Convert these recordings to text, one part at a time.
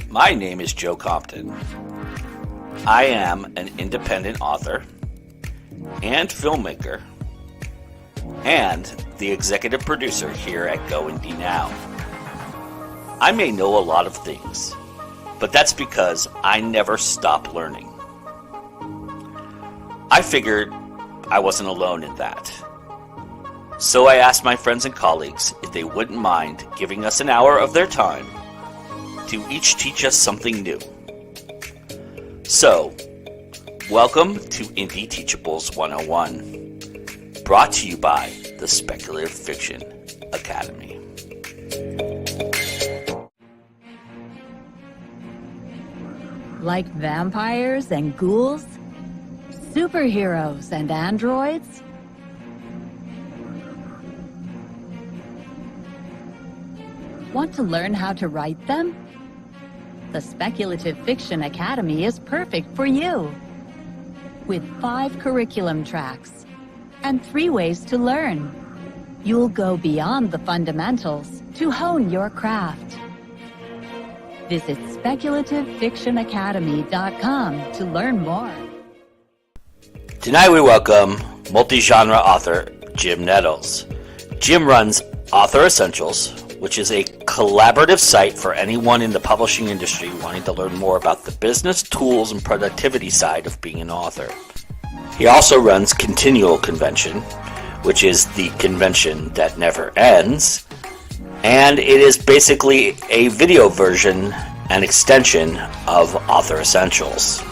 My name is Joe Compton. I am an independent author and filmmaker and the executive producer here at Go Indie Now. I may know a lot of things, but that's because I never stop learning. I figured I wasn't alone in that. So I asked my friends and colleagues if they wouldn't mind giving us an hour of their time to each teach us something new. So, welcome to Indie Teachables 101, brought to you by the Speculative Fiction Academy. Like vampires and ghouls? Superheroes and androids? Want to learn how to write them? The Speculative Fiction Academy is perfect for you. With 5 curriculum tracks and 3 ways to learn, you'll go beyond the fundamentals to hone your craft. Visit speculativeffictionacademy.com to learn more. Tonight we welcome multi-genre author Jim Nettles. Jim runs Author Essentials, which is a collaborative site for anyone in the publishing industry wanting to learn more about the business, tools, and productivity side of being an author. He also runs Con-Tinual Convention, which is the convention that never ends, and it is basically a video version and extension of Author Essentials.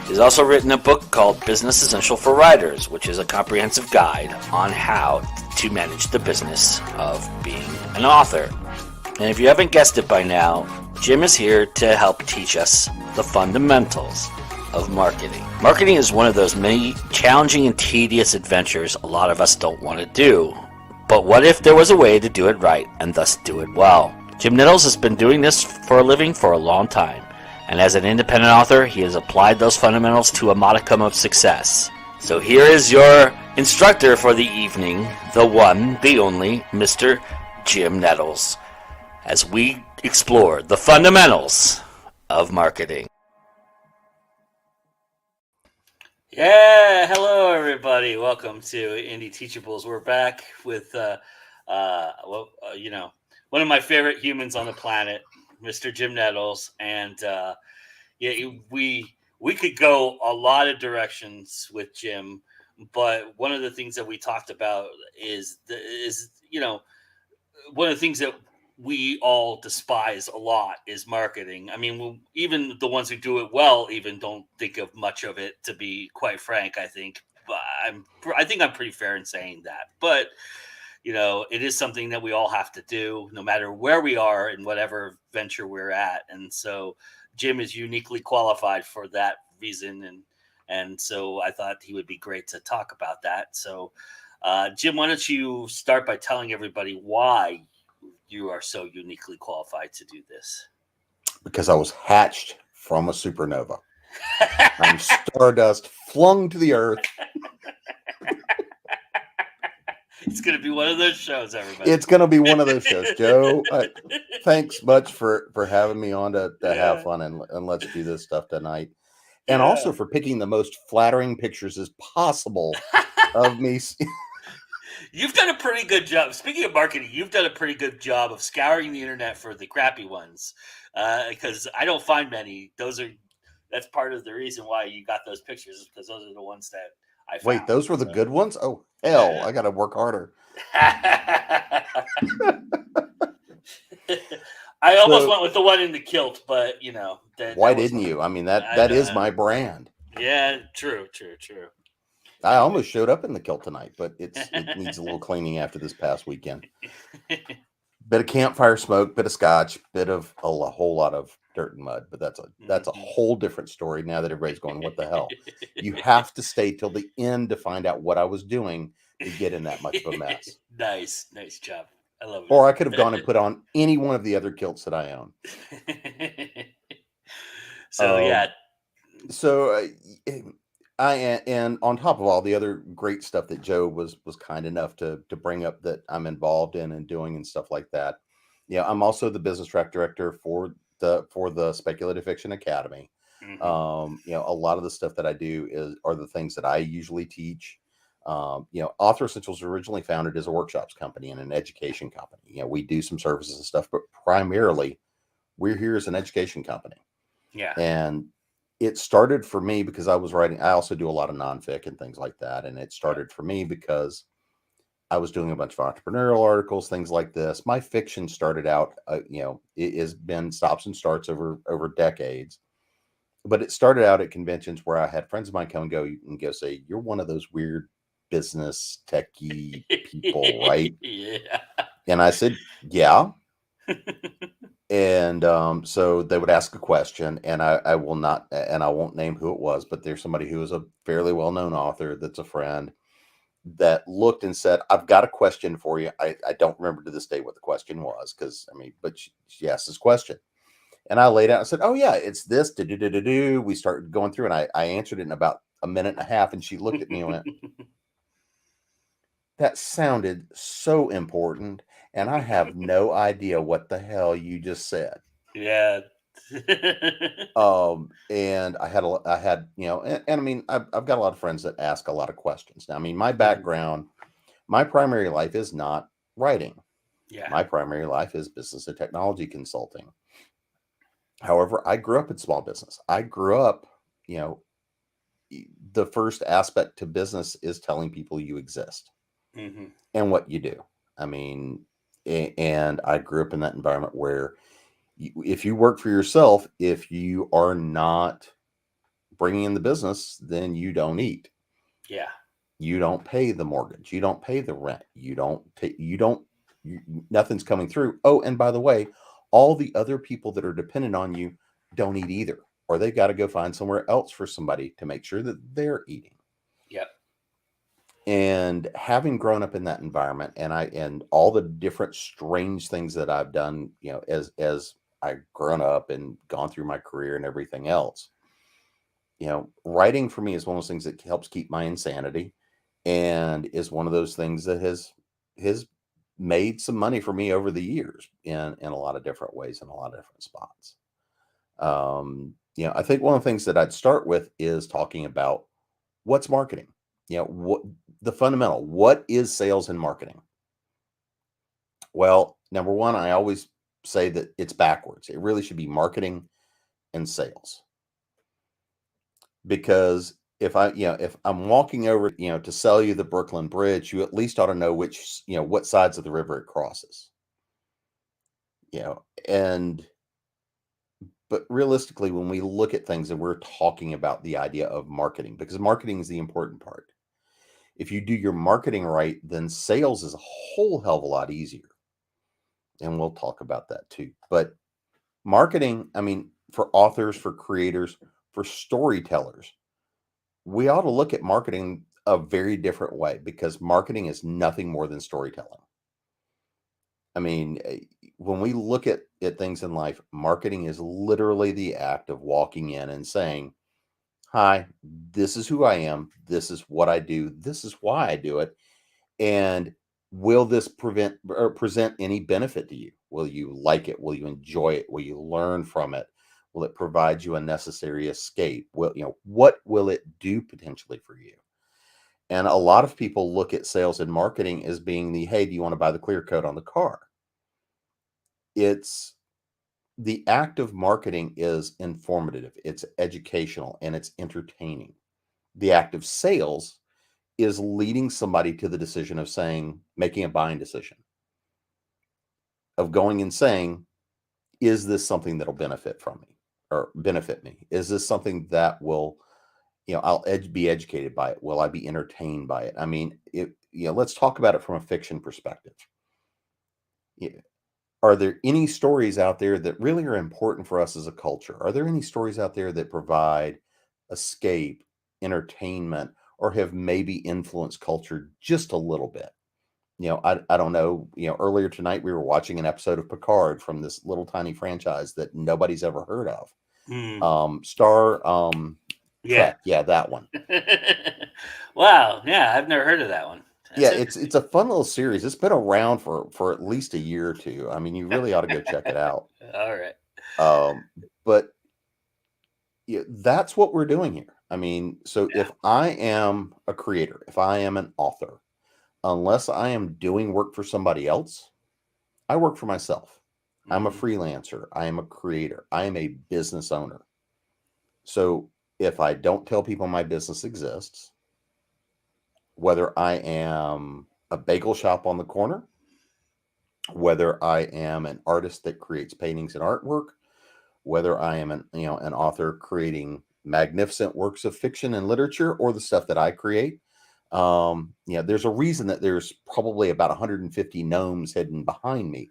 He's also written a book called Business Essential for Writers, which is a comprehensive guide on how to manage the business of being an author. And if you haven't guessed it by now, Jim is here to help teach us the fundamentals of marketing. Marketing is one of those many challenging and tedious adventures a lot of us don't want to do. But what if there was a way to do it right and thus do it well? Jim Nettles has been doing this for a living for a long time. And as an independent author, he has applied those fundamentals to a modicum of success. So here is your instructor for the evening, the one, the only, Mr. Jim Nettles, as we explore the fundamentals of marketing. Yeah, hello everybody. Welcome to Indie Teachables. We're back with, one of my favorite humans on the planet, Mr. Jim Nettles, and we could go a lot of directions with Jim, but one of the things that we talked about is one of the things that we all despise a lot is marketing. I mean, even the ones who do it well even don't think of much of it, to be quite frank. I think, but I think I'm pretty fair in saying that, but. It is something that we all have to do, no matter where we are in whatever venture we're at. And so Jim is uniquely qualified for that reason. And so I thought he would be great to talk about that. So, Jim, why don't you start by telling everybody why you are so uniquely qualified to do this? Because I was hatched from a supernova. I'm stardust flung to the earth. It's going to be one of those shows, everybody. It's going to be one of those shows, Joe. Thanks much for having me on to have fun and let's do this stuff tonight. And also for picking the most flattering pictures as possible of me. You've done a pretty good job. Speaking of marketing, you've done a pretty good job of scouring the internet for the crappy ones, because I don't find many. That's part of the reason why you got those pictures, is because those are the ones that I found. Wait, those were the good ones? Oh, hell, I got to work harder. I almost So- went with the one in the kilt, but you know, Why didn't you? I mean, that is my brand. Yeah, true. I almost showed up in the kilt tonight, but it needs a little cleaning after this past weekend. Bit of campfire smoke, bit of scotch, bit of a whole lot of dirt and mud. But that's a whole different story. Now that everybody's going, what the hell? You have to stay till the end to find out what I was doing to get in that much of a mess. Nice job. I love it. Or I could have gone and put on any one of the other kilts that I own. So yeah. So and on top of all the other great stuff that Joe was kind enough to bring up that I'm involved in and doing and stuff like that. Yeah, I'm also the business track director for the Speculative Fiction Academy. Mm-hmm. A lot of the stuff that I do are the things that I usually teach. Author Essentials originally founded as a workshops company and an education company. We do some services and stuff, but primarily we're here as an education company. Yeah. And it started for me because I was writing. I also do a lot of nonfic and things like that. And it started for me because I was doing a bunch of entrepreneurial articles, things like this. My fiction started out, it has been stops and starts over decades. But it started out at conventions where I had friends of mine come and go say, "You're one of those weird business techie people, right?" Yeah. And I said, "Yeah." And so they would ask a question, and I will not, and I won't name who it was, but there's somebody who is a fairly well-known author that's a friend that looked and said, "I've got a question for you." I don't remember to this day what the question was, but she asked this question. And I laid out and said, "Oh yeah, it's this. Do." We started going through, and I answered it in about a minute and a half. And she looked at me and went, "That sounded so important, and I have no idea what the hell you just said." Yeah. And I had, and I mean, I've got a lot of friends that ask a lot of questions. Now, I mean, my background, my primary life is not writing. Yeah. My primary life is business and technology consulting. However, I grew up in small business. I grew up, the first aspect to business is telling people you exist and what you do. I mean, and I grew up in that environment where if you work for yourself, if you are not bringing in the business, then you don't eat. Yeah. You don't pay the mortgage. You don't pay the rent. Nothing's coming through. Oh, and by the way, all the other people that are dependent on you don't eat either, or they've got to go find somewhere else for somebody to make sure that they're eating. Yep. And having grown up in that environment, and all the different strange things that I've done, as I've grown up and gone through my career and everything else, writing for me is one of those things that helps keep my insanity, and is one of those things that has made some money for me over the years in a lot of different ways, in a lot of different spots. I think one of the things that I'd start with is talking about what's marketing. What the fundamental, what is sales and marketing? Well, number one, I always say that it's backwards. It really should be marketing and sales. Because if I'm walking over, to sell you the Brooklyn Bridge, you at least ought to know what sides of the river it crosses. But realistically, when we look at things and we're talking about the idea of marketing, because marketing is the important part. If you do your marketing right, then sales is a whole hell of a lot easier. And we'll talk about that too. But marketing, I mean, for authors, for creators, for storytellers, we ought to look at marketing a very different way, because marketing is nothing more than storytelling. I mean, when we look at things in life, marketing is literally the act of walking in and saying, "Hi, this is who I am. This is what I do. This is why I do it. And will this present any benefit to you? Will you like it? Will you enjoy it? Will you learn from it? Will it provide you a necessary escape? What will it do potentially for you?" And a lot of people look at sales and marketing as being hey, do you want to buy the clear coat on the car? It's the act of marketing is informative, it's educational, and it's entertaining. The act of sales is leading somebody to the decision of making a buying decision, of going and saying, is this something that'll benefit me? Is this something that will, I'll be educated by it? Will I be entertained by it? I mean, let's talk about it from a fiction perspective. Are there any stories out there that really are important for us as a culture? Are there any stories out there that provide escape, entertainment, or have maybe influenced culture just a little bit? I don't know. Earlier tonight we were watching an episode of Picard from this little tiny franchise that nobody's ever heard of. Star Trek. Yeah, that one. Wow. Yeah, I've never heard of that one. It's a fun little series. It's been around for at least a year or two. I mean, you really ought to go check it out. All right. But that's what we're doing here. I mean, so if I am a creator, if I am an author, unless I am doing work for somebody else, I work for myself. I'm a freelancer. I am a creator. I am a business owner. So if I don't tell people my business exists, whether I am a bagel shop on the corner, whether I am an artist that creates paintings and artwork, whether I am an author creating magnificent works of fiction and literature, or the stuff that I create, there's a reason that there's probably about 150 gnomes hidden behind me,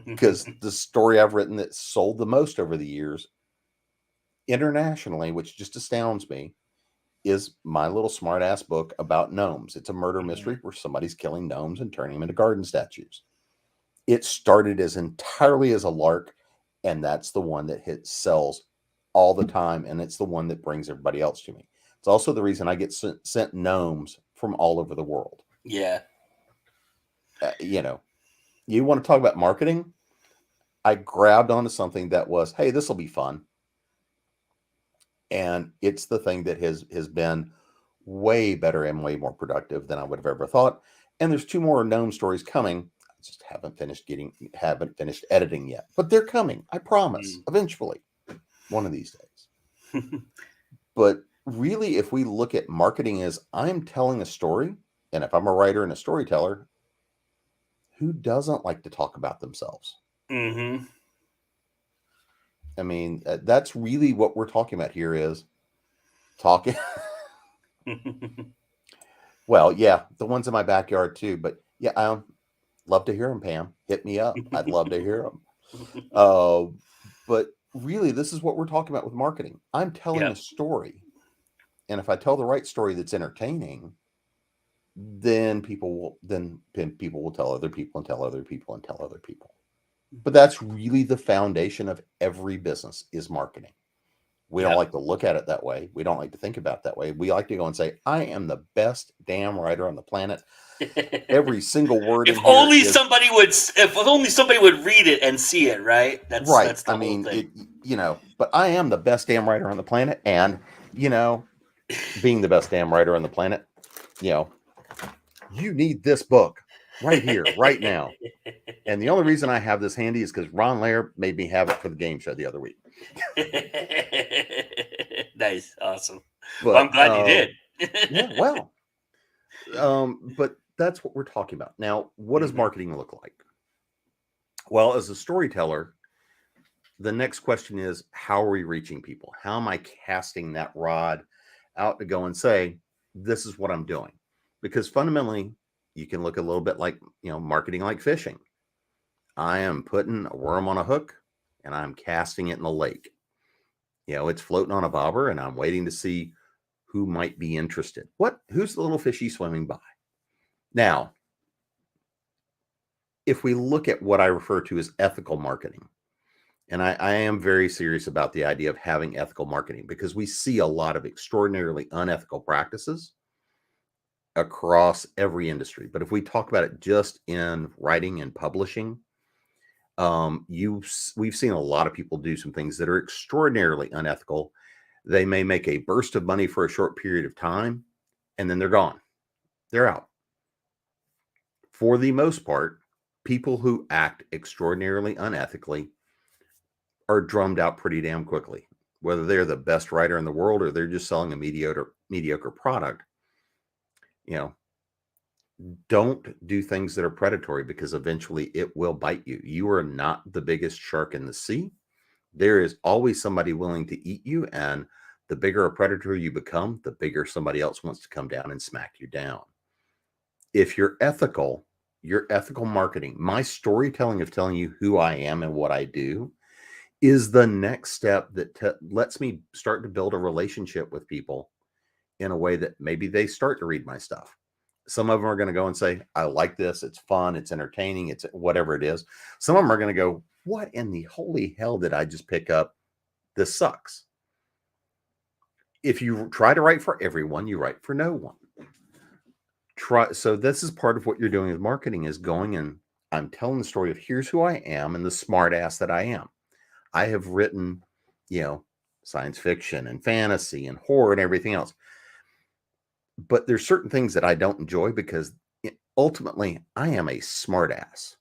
because the story I've written that sold the most over the years internationally, which just astounds me, is my little smart ass book about gnomes. It's a murder mystery where somebody's killing gnomes and turning them into garden statues. It started as entirely as a lark, and that's the one that sells all the time, and it's the one that brings everybody else to me. It's also the reason I get sent gnomes from all over the world. Yeah. You want to talk about marketing? I grabbed onto something that was, hey, this will be fun. And it's the thing that has been way better and way more productive than I would have ever thought. And there's 2 more gnome stories coming. I just haven't finished editing yet, but they're coming. I promise. Eventually, one of these days. But really, if we look at marketing as I'm telling a story, and if I'm a writer and a storyteller, who doesn't like to talk about themselves? I mean, that's really what we're talking about here, is talking. Well, yeah, the ones in my backyard too. But yeah, I love to hear them, Pam. Hit me up. I'd love to hear them. But really, this is what we're talking about with marketing. I'm telling a story. And if I tell the right story that's entertaining, then people will tell other people and tell other people and tell other people. But that's really the foundation of every business, is marketing. We don't like to look at it that way. We don't like to think about it that way. We like to go and say, I am the best damn writer on the planet. Every single word. If only somebody would read it and see it, right? That's right. That's the whole thing. But I am the best damn writer on the planet. And, being the best damn writer on the planet, you need this book right here, right now. And the only reason I have this handy is because Ron Lair made me have it for the game show the other week. Nice. Awesome. But, well, I'm glad you did. Yeah, well. But that's what we're talking about. Now, what does marketing look like? Well, as a storyteller, the next question is, how are we reaching people? How am I casting that rod out to go and say, this is what I'm doing? Because fundamentally, you can look a little bit like, marketing like fishing. I am putting a worm on a hook and I'm casting it in the lake. It's floating on a bobber and I'm waiting to see who might be interested. Who's the little fishy swimming by? Now, if we look at what I refer to as ethical marketing, and I am very serious about the idea of having ethical marketing, because we see a lot of extraordinarily unethical practices across every industry. But if we talk about it just in writing and publishing, we've seen a lot of people do some things that are extraordinarily unethical. They may make a burst of money for a short period of time, and then they're gone. They're out. For the most part, people who act extraordinarily unethically are drummed out pretty damn quickly. Whether they're the best writer in the world or they're just selling a mediocre product, You know, don't do things that are predatory, because eventually it will bite you. You are not the biggest shark in the sea. There is always somebody willing to eat you. And the bigger a predator you become, the bigger somebody else wants to come down and smack you down. If you're ethical, your ethical marketing, my storytelling of telling you who I am and what I do, is the next step that lets me start to build a relationship with people in a way that maybe they start to read my stuff. Some of them are going to go and say, I like this. It's fun. It's entertaining. It's whatever it is. Some of them are going to go, what in the holy hell did I just pick up? This sucks. If you try to write for everyone, you write for no one. So this is part of what you're doing with marketing, is going and I'm telling the story of here's who I am and the smart ass that I am. I have written, science fiction and fantasy and horror and everything else. But there's certain things that I don't enjoy, because ultimately I am a smart ass.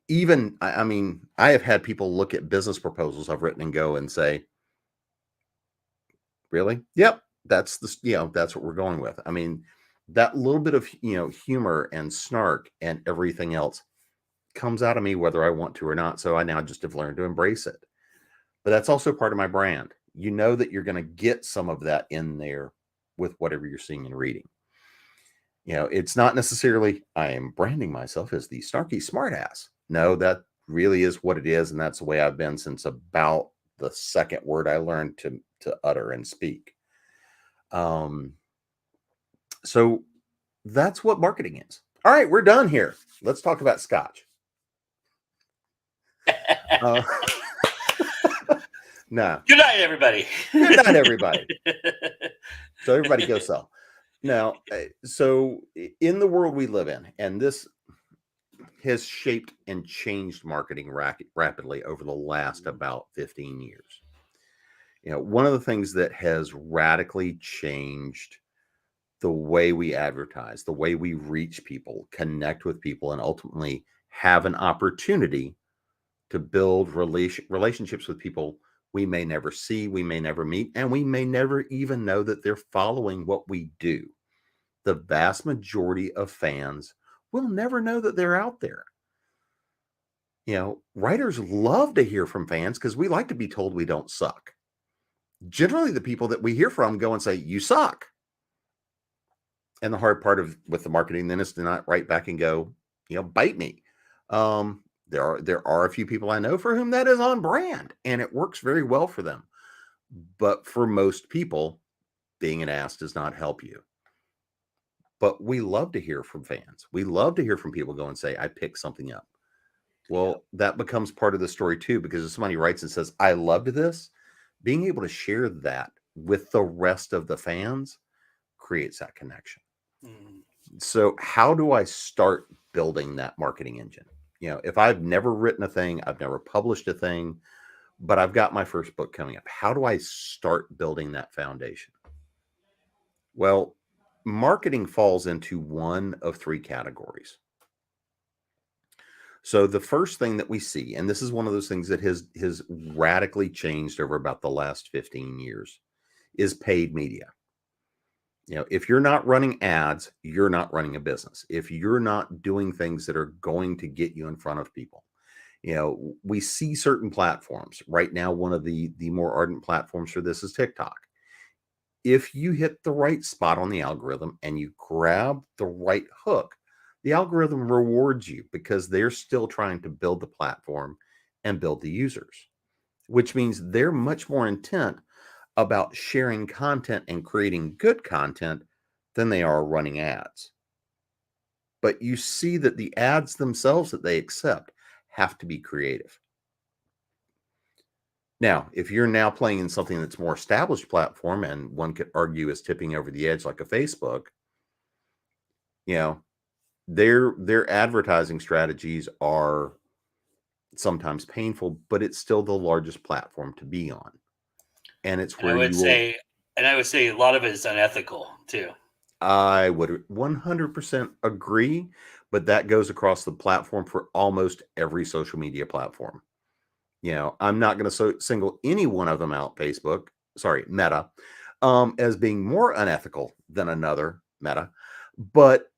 Even, I mean, I have had people look at business proposals I've written and go and say, really? Yep. That's that's what we're going with. I mean, that little bit of, humor and snark and everything else comes out of me whether I want to or not. So I now just have learned to embrace it. But that's also part of my brand. You know that you're going to get some of that in there with whatever you're seeing and reading. It's not necessarily I am branding myself as the snarky smartass. No, that really is what it is. And that's the way I've been since about the second word I learned to utter and speak. So that's what marketing is. All right, we're done here. Let's talk about scotch. No. Good night, everybody. Good night, everybody. So everybody go sell. Now, so in the world we live in, and this has shaped and changed marketing rapidly over the last about 15 years. One of the things that has radically changed the way we advertise, the way we reach people, connect with people, and ultimately have an opportunity to build relationships with people we may never see, we may never meet, and we may never even know that they're following what we do. The vast majority of fans will never know that they're out there. Writers love to hear from fans because we like to be told we don't suck. Generally, the people that we hear from go and say, you suck. And the hard part with the marketing then is to not write back and go, bite me. There are a few people I know for whom that is on brand, and it works very well for them. But for most people, being an ass does not help you. But we love to hear from fans. We love to hear from people go and say, I picked something up. Well, that becomes part of the story too, because if somebody writes and says, I loved this, being able to share that with the rest of the fans creates that connection. So how do I start building that marketing engine? If I've never written a thing, I've never published a thing, but I've got my first book coming up. How do I start building that foundation? Well, marketing falls into one of three categories. So the first thing that we see, and this is one of those things that has radically changed over about the last 15 years, is paid media. If you're not running ads, you're not running a business. If you're not doing things that are going to get you in front of people, we see certain platforms right now. One of the more ardent platforms for this is TikTok. If you hit the right spot on the algorithm and you grab the right hook, the algorithm rewards you because they're still trying to build the platform and build the users, which means they're much more intent about sharing content and creating good content than they are running ads. But you see that the ads themselves that they accept have to be creative. Now, if you're now playing in something that's more established platform, and one could argue is tipping over the edge like a Facebook, their advertising strategies are sometimes painful, but it's still the largest platform to be on. And it's where I would say a lot of it is unethical too. I would 100% agree, but that goes across the platform for almost every social media platform. I'm not going to single any one of them out, Meta, as being more unethical than another, Meta. But,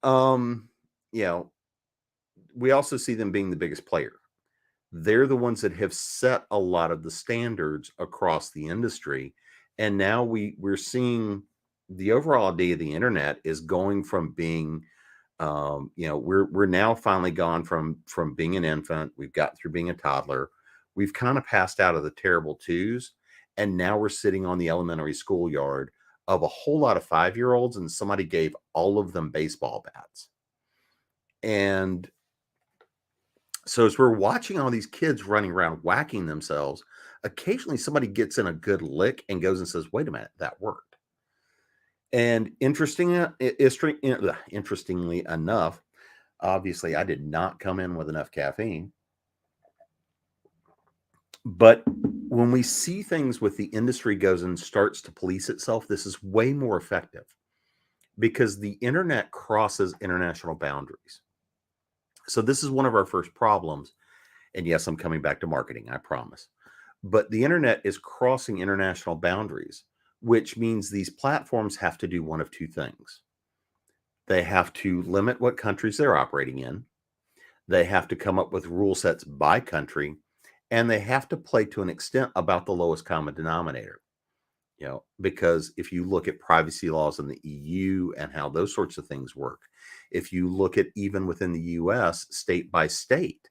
you know, we also see them being the biggest player. They're the ones that have set a lot of the standards across the industry. And now we're seeing the overall idea of the internet is going from being, we're now finally gone from being an infant. We've got through being a toddler. We've kind of passed out of the terrible twos, and now we're sitting on the elementary schoolyard of a whole lot of 5-year-olds, and somebody gave all of them baseball bats. And so as we're watching all these kids running around whacking themselves, occasionally somebody gets in a good lick and goes and says, "Wait a minute, that worked." And interestingly enough, obviously I did not come in with enough caffeine. But when we see things with the industry goes and starts to police itself, this is way more effective because the internet crosses international boundaries. So this is one of our first problems. And yes, I'm coming back to marketing, I promise. But the internet is crossing international boundaries, which means these platforms have to do one of two things. They have to limit what countries they're operating in. They have to come up with rule sets by country, and they have to play to an extent about the lowest common denominator. Because if you look at privacy laws in the EU and how those sorts of things work, if you look at even within the US, state by state,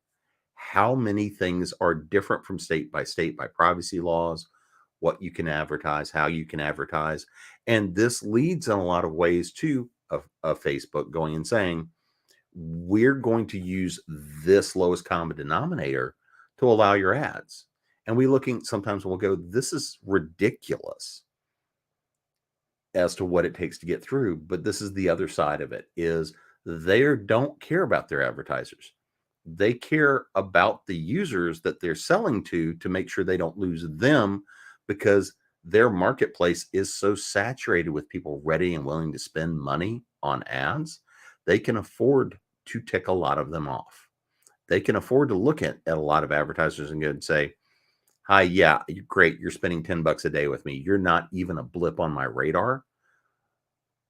how many things are different from state by privacy laws, what you can advertise, how you can advertise. And this leads in a lot of ways to a Facebook going and saying, we're going to use this lowest common denominator to allow your ads. And sometimes we'll go, this is ridiculous as to what it takes to get through. But this is the other side of it, is they don't care about their advertisers. They care about the users that they're selling to make sure they don't lose them, because their marketplace is so saturated with people ready and willing to spend money on ads. They can afford to tick a lot of them off. They can afford to look at a lot of advertisers and go and say, "Hi, yeah, great. You're spending $10 a day with me. You're not even a blip on my radar."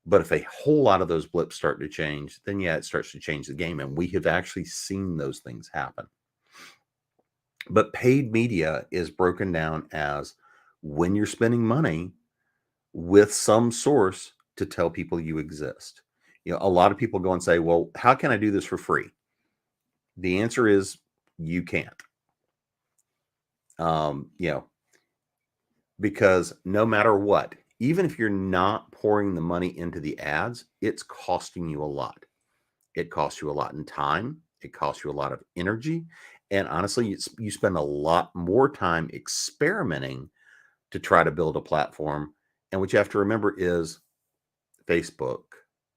But if a whole lot of those blips start to change, then yeah, it starts to change the game. And we have actually seen those things happen. But paid media is broken down as when you're spending money with some source to tell people you exist. A lot of people go and say, "Well, how can I do this for free?" The answer is you can't. Because no matter what, even if you're not pouring the money into the ads, it's costing you a lot. It costs you a lot in time. It costs you a lot of energy. And honestly, you spend a lot more time experimenting to try to build a platform. And what you have to remember is Facebook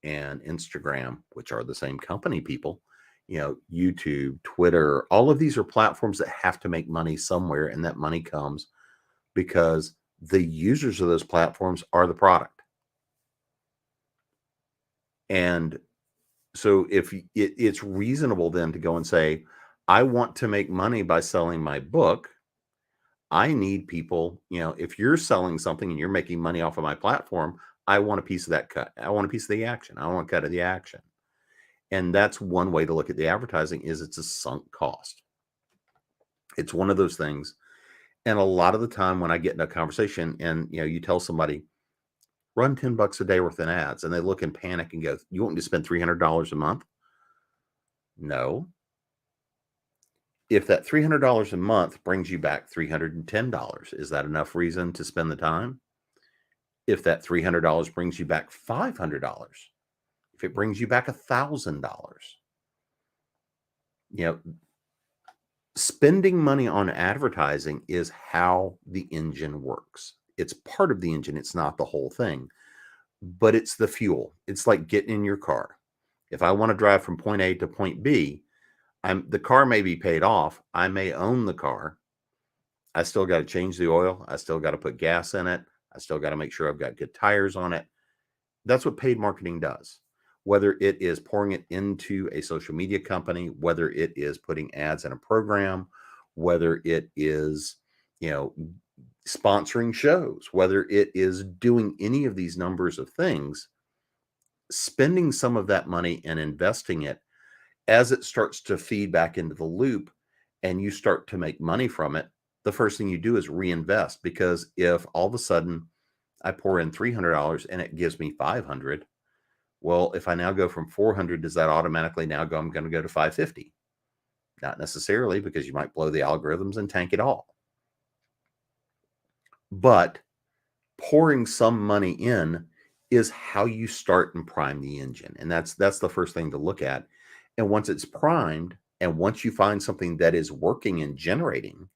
and Instagram, which are the same company, people, YouTube, Twitter, all of these are platforms that have to make money somewhere. And that money comes because the users of those platforms are the product. And so if it's reasonable then to go and say, I want to make money by selling my book, I need people, if you're selling something and you're making money off of my platform, I want a piece of that cut. I want a piece of the action. I want a cut of the action. And that's one way to look at the advertising, is it's a sunk cost. It's one of those things. And a lot of the time when I get in a conversation and, you tell somebody, run $10 a day worth of ads, and they look in panic and go, "You want me to spend $300 a month?" No. If that $300 a month brings you back $310, is that enough reason to spend the time? If that $300 brings you back $500, if it brings you back $1,000, spending money on advertising is how the engine works. It's part of the engine. It's not the whole thing, but it's the fuel. It's like getting in your car. If I want to drive from point A to point B, the car may be paid off. I may own the car. I still got to change the oil. I still got to put gas in it. I still got to make sure I've got good tires on it. That's what paid marketing does. Whether it is pouring it into a social media company, whether it is putting ads in a program, whether it is, sponsoring shows, whether it is doing any of these numbers of things, spending some of that money and investing it, as it starts to feed back into the loop and you start to make money from it, the first thing you do is reinvest. Because if all of a sudden I pour in $300 and it gives me $500, well, if I now go from $400, does that automatically now go, I'm going to go to $550? Not necessarily, because you might blow the algorithms and tank it all. But pouring some money in is how you start and prime the engine. And that's the first thing to look at. And once it's primed, and once you find something that is working and generating,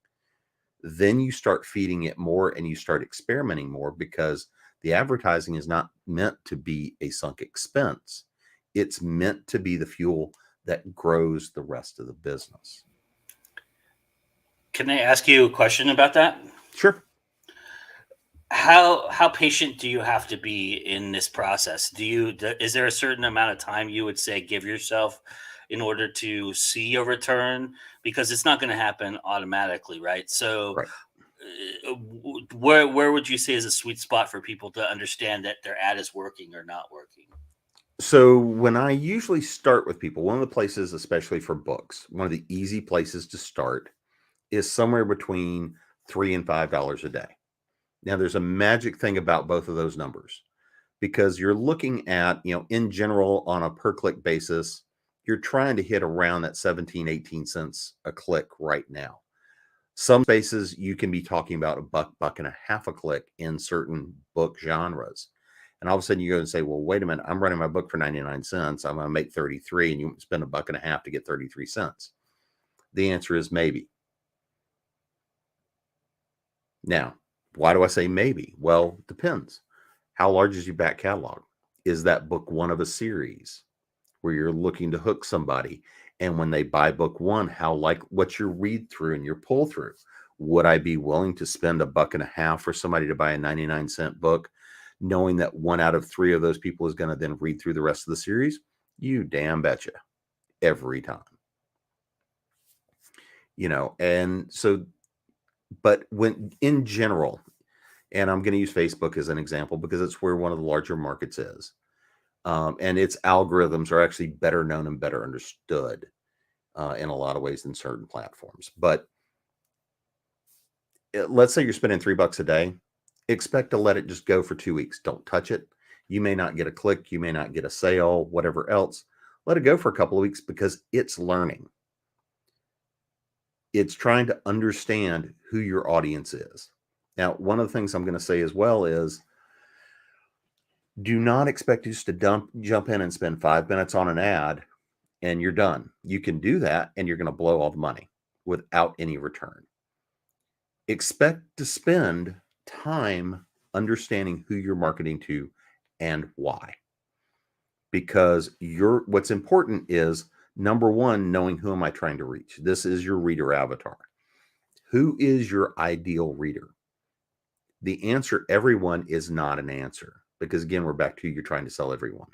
then you start feeding it more and you start experimenting more, because the advertising is not meant to be a sunk expense. It's meant to be the fuel that grows the rest of the business. Can I ask you a question about that? Sure. How patient do you have to be in this process? Is there a certain amount of time you would say give yourself in order to see a return? Because it's not going to happen automatically, right? So Right. Where would you say is a sweet spot for people to understand that their ad is working or not working? So when I usually start with people, one of the places, especially for books, one of the easy places to start is somewhere between $3 and $5 a day. Now, there's a magic thing about both of those numbers, because you're looking at, in general, on a per click basis, you're trying to hit around that 17, 18 cents a click right now. Some spaces you can be talking about $1, $1.50 a click in certain book genres. And all of a sudden you go and say, well, wait a minute, I'm running my book for 99 cents. I'm going to make 33, and you spend $1.50 to get 33 cents. The answer is maybe. Now, why do I say maybe? Well, it depends. How large is your back catalog? Is that book one of a series where you're looking to hook somebody? And when they buy book one, what's your read through and your pull through? Would I be willing to spend $1.50 for somebody to buy a 99-cent book, knowing that 1 out of 3 of those people is going to then read through the rest of the series? You damn betcha. Every time. And so, but when in general, and I'm going to use Facebook as an example because it's where one of the larger markets is. And its algorithms are actually better known and better understood in a lot of ways than certain platforms. But let's say you're spending $3 a day. Expect to let it just go for 2 weeks. Don't touch it. You may not get a click. You may not get a sale, whatever else. Let it go for a couple of weeks, because it's learning. It's trying to understand who your audience is. Now, one of the things I'm going to say as well is, do not expect just to jump in and spend 5 minutes on an ad and you're done. You can do that and you're going to blow all the money without any return. Expect to spend time understanding who you're marketing to and why. Because what's important is, number one, knowing who am I trying to reach. This is your reader avatar. Who is your ideal reader? The answer, everyone, is not an answer. Because again, we're back to, you're trying to sell everyone.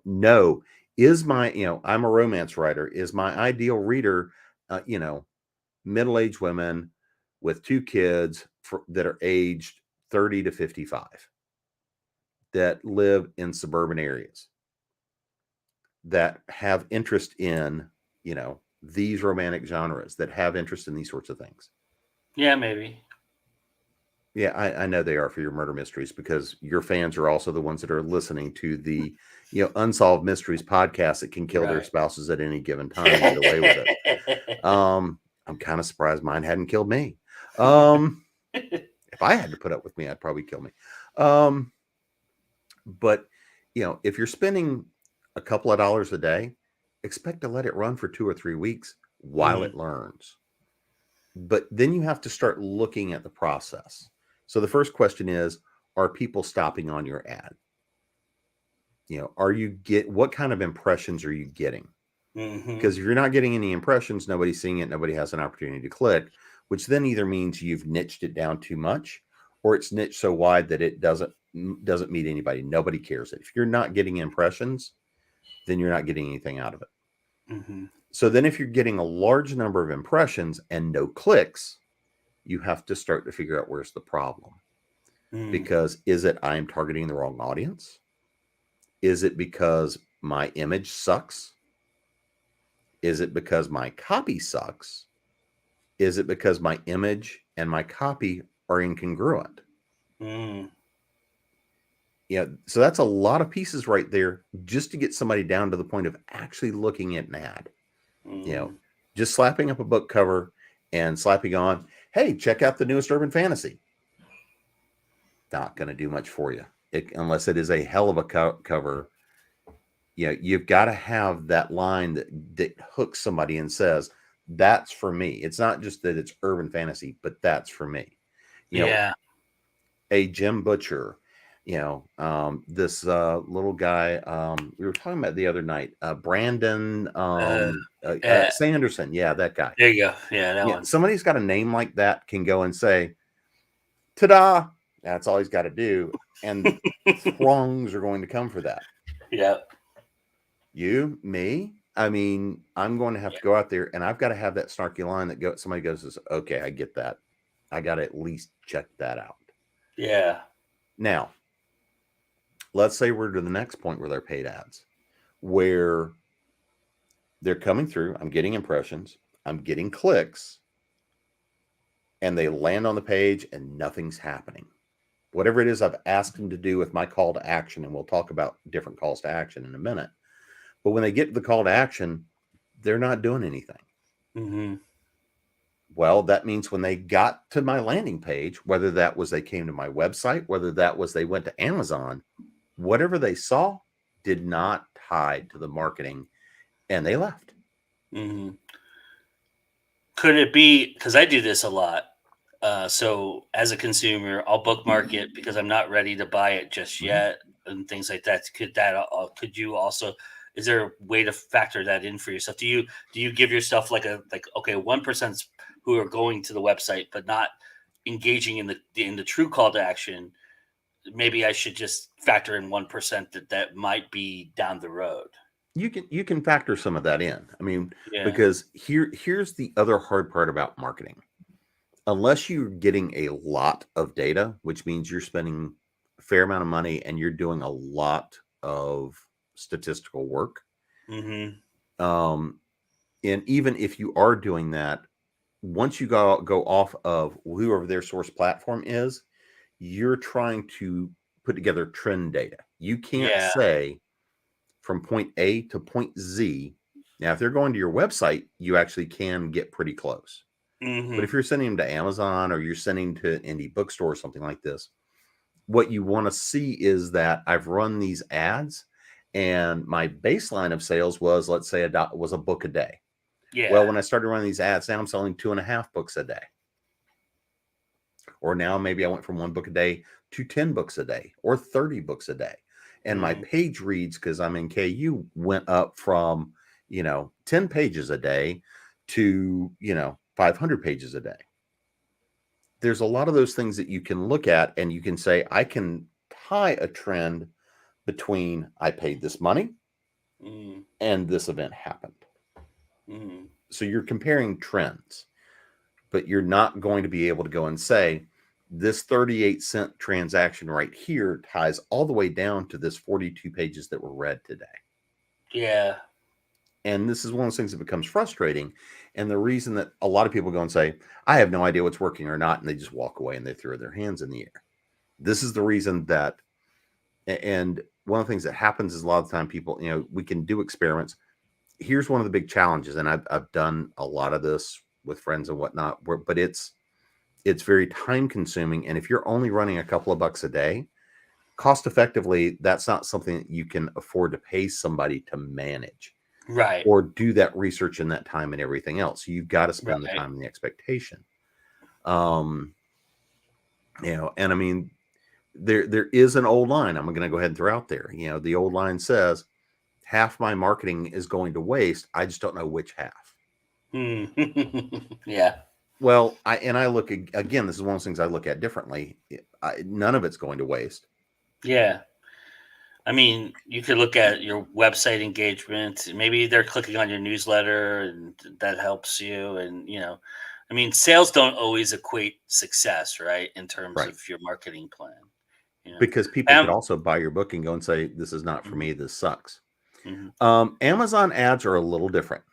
No, I'm a romance writer. Is my ideal reader, middle-aged women with 2 kids that are aged 30 to 55 that live in suburban areas that have interest in, these romantic genres, that have interest in these sorts of things? Yeah, maybe. Yeah, I know they are for your murder mysteries, because your fans are also the ones that are listening to the, Unsolved Mysteries podcast that can kill their spouses at any given time and get away with it. I'm kind of surprised mine hadn't killed me. If I had to put up with me, I'd probably kill me. But, if you're spending a couple of dollars a day, expect to let it run for 2 or 3 weeks while it learns. But then you have to start looking at the process. So the first question is, are people stopping on your ad? What kind of impressions are you getting? Because if you're not getting any impressions, nobody's seeing it, nobody has an opportunity to click, which then either means you've niched it down too much, or it's niched so wide that it doesn't meet anybody. Nobody cares. If you're not getting impressions, then you're not getting anything out of it. So then if you're getting a large number of impressions and no clicks, you have to start to figure out where's the problem. Because is it I'm targeting the wrong audience? Is it because my image sucks? Is it because my copy sucks? Is it because my image and my copy are incongruent? Yeah, so that's a lot of pieces right there just to get somebody down to the point of actually looking at an ad. Just slapping up a book cover and slapping on, hey, check out the newest urban fantasy. Not going to do much for you unless it is a hell of a cover. You've got to have that line that hooks somebody and says, that's for me. It's not just that it's urban fantasy, but that's for me. A Jim Butcher, this little guy we were talking about the other night, Brandon Sanderson. Yeah, that guy. There you go. Yeah, that one. Somebody's got a name like that can go and say, ta-da! That's all he's got to do, and throngs are going to come for that. Yeah. You, me. I mean, I'm going to have to go out there, and I've got to have that snarky line that somebody goes, okay, I get that. I got to at least check that out. Yeah. Now, let's say we're to the next point where they're paid ads, where they're coming through. I'm getting impressions. I'm getting clicks. And they land on the page and nothing's happening. Whatever it is I've asked them to do with my call to action, and we'll talk about different calls to action in a minute. But when they get to the call to action, they're not doing anything. Well, that means when they got to my landing page, whether that was they came to my website, whether that was they went to Amazon, whatever they saw did not tie to the marketing, and they left. Could it be, because I do this a lot, so as a consumer, I'll bookmark it because I'm not ready to buy it just yet, and things like that. Could you also? Is there a way to factor that in for yourself? Do you give yourself okay, 1% who are going to the website but not engaging in the true call to action? Maybe I should just factor in 1% that might be down the road. You can factor some of that in. I mean, because here's the other hard part about marketing. Unless you're getting a lot of data, which means you're spending a fair amount of money and you're doing a lot of statistical work. And even if you are doing that, once you go off of whoever their source platform is, you're trying to put together trend data. You can't say from point A to point Z. Now, if they're going to your website, you actually can get pretty close. But if you're sending them to Amazon or you're sending to an indie bookstore or something like this, what you want to see is that I've run these ads and my baseline of sales was, let's say, was a book a day. Well, when I started running these ads, now I'm selling 2.5 books a day. Or now maybe I went from 1 book a day to 10 books a day or 30 books a day. And my page reads, because I'm in KU, went up from, 10 pages a day to, 500 pages a day. There's a lot of those things that you can look at and you can say, I can tie a trend between I paid this money and this event happened. So you're comparing trends, but you're not going to be able to go and say, this 38-cent transaction right here ties all the way down to this 42 pages that were read today. Yeah. And this is one of those things that becomes frustrating. And the reason that a lot of people go and say, I have no idea what's working or not, and they just walk away and they throw their hands in the air. This is the reason that, and one of the things that happens is a lot of the time people, we can do experiments. Here's one of the big challenges, and I've done a lot of this with friends and whatnot, but it's very time consuming. And if you're only running a couple of bucks a day, cost effectively, that's not something that you can afford to pay somebody to manage. Right. Or do that research in that time and everything else. So you've got to spend the time and the expectation. And I mean, there is an old line I'm going to go ahead and throw out there. The old line says, half my marketing is going to waste. I just don't know which half. Yeah. Well, I look, again, this is one of those things I look at differently. None of it's going to waste. Yeah. I mean, you could look at your website engagement. Maybe they're clicking on your newsletter and that helps you. And, I mean, sales don't always equate success, right? In terms of your marketing plan, Because people could also buy your book and go and say, this is not for me, this sucks. Amazon ads are a little different.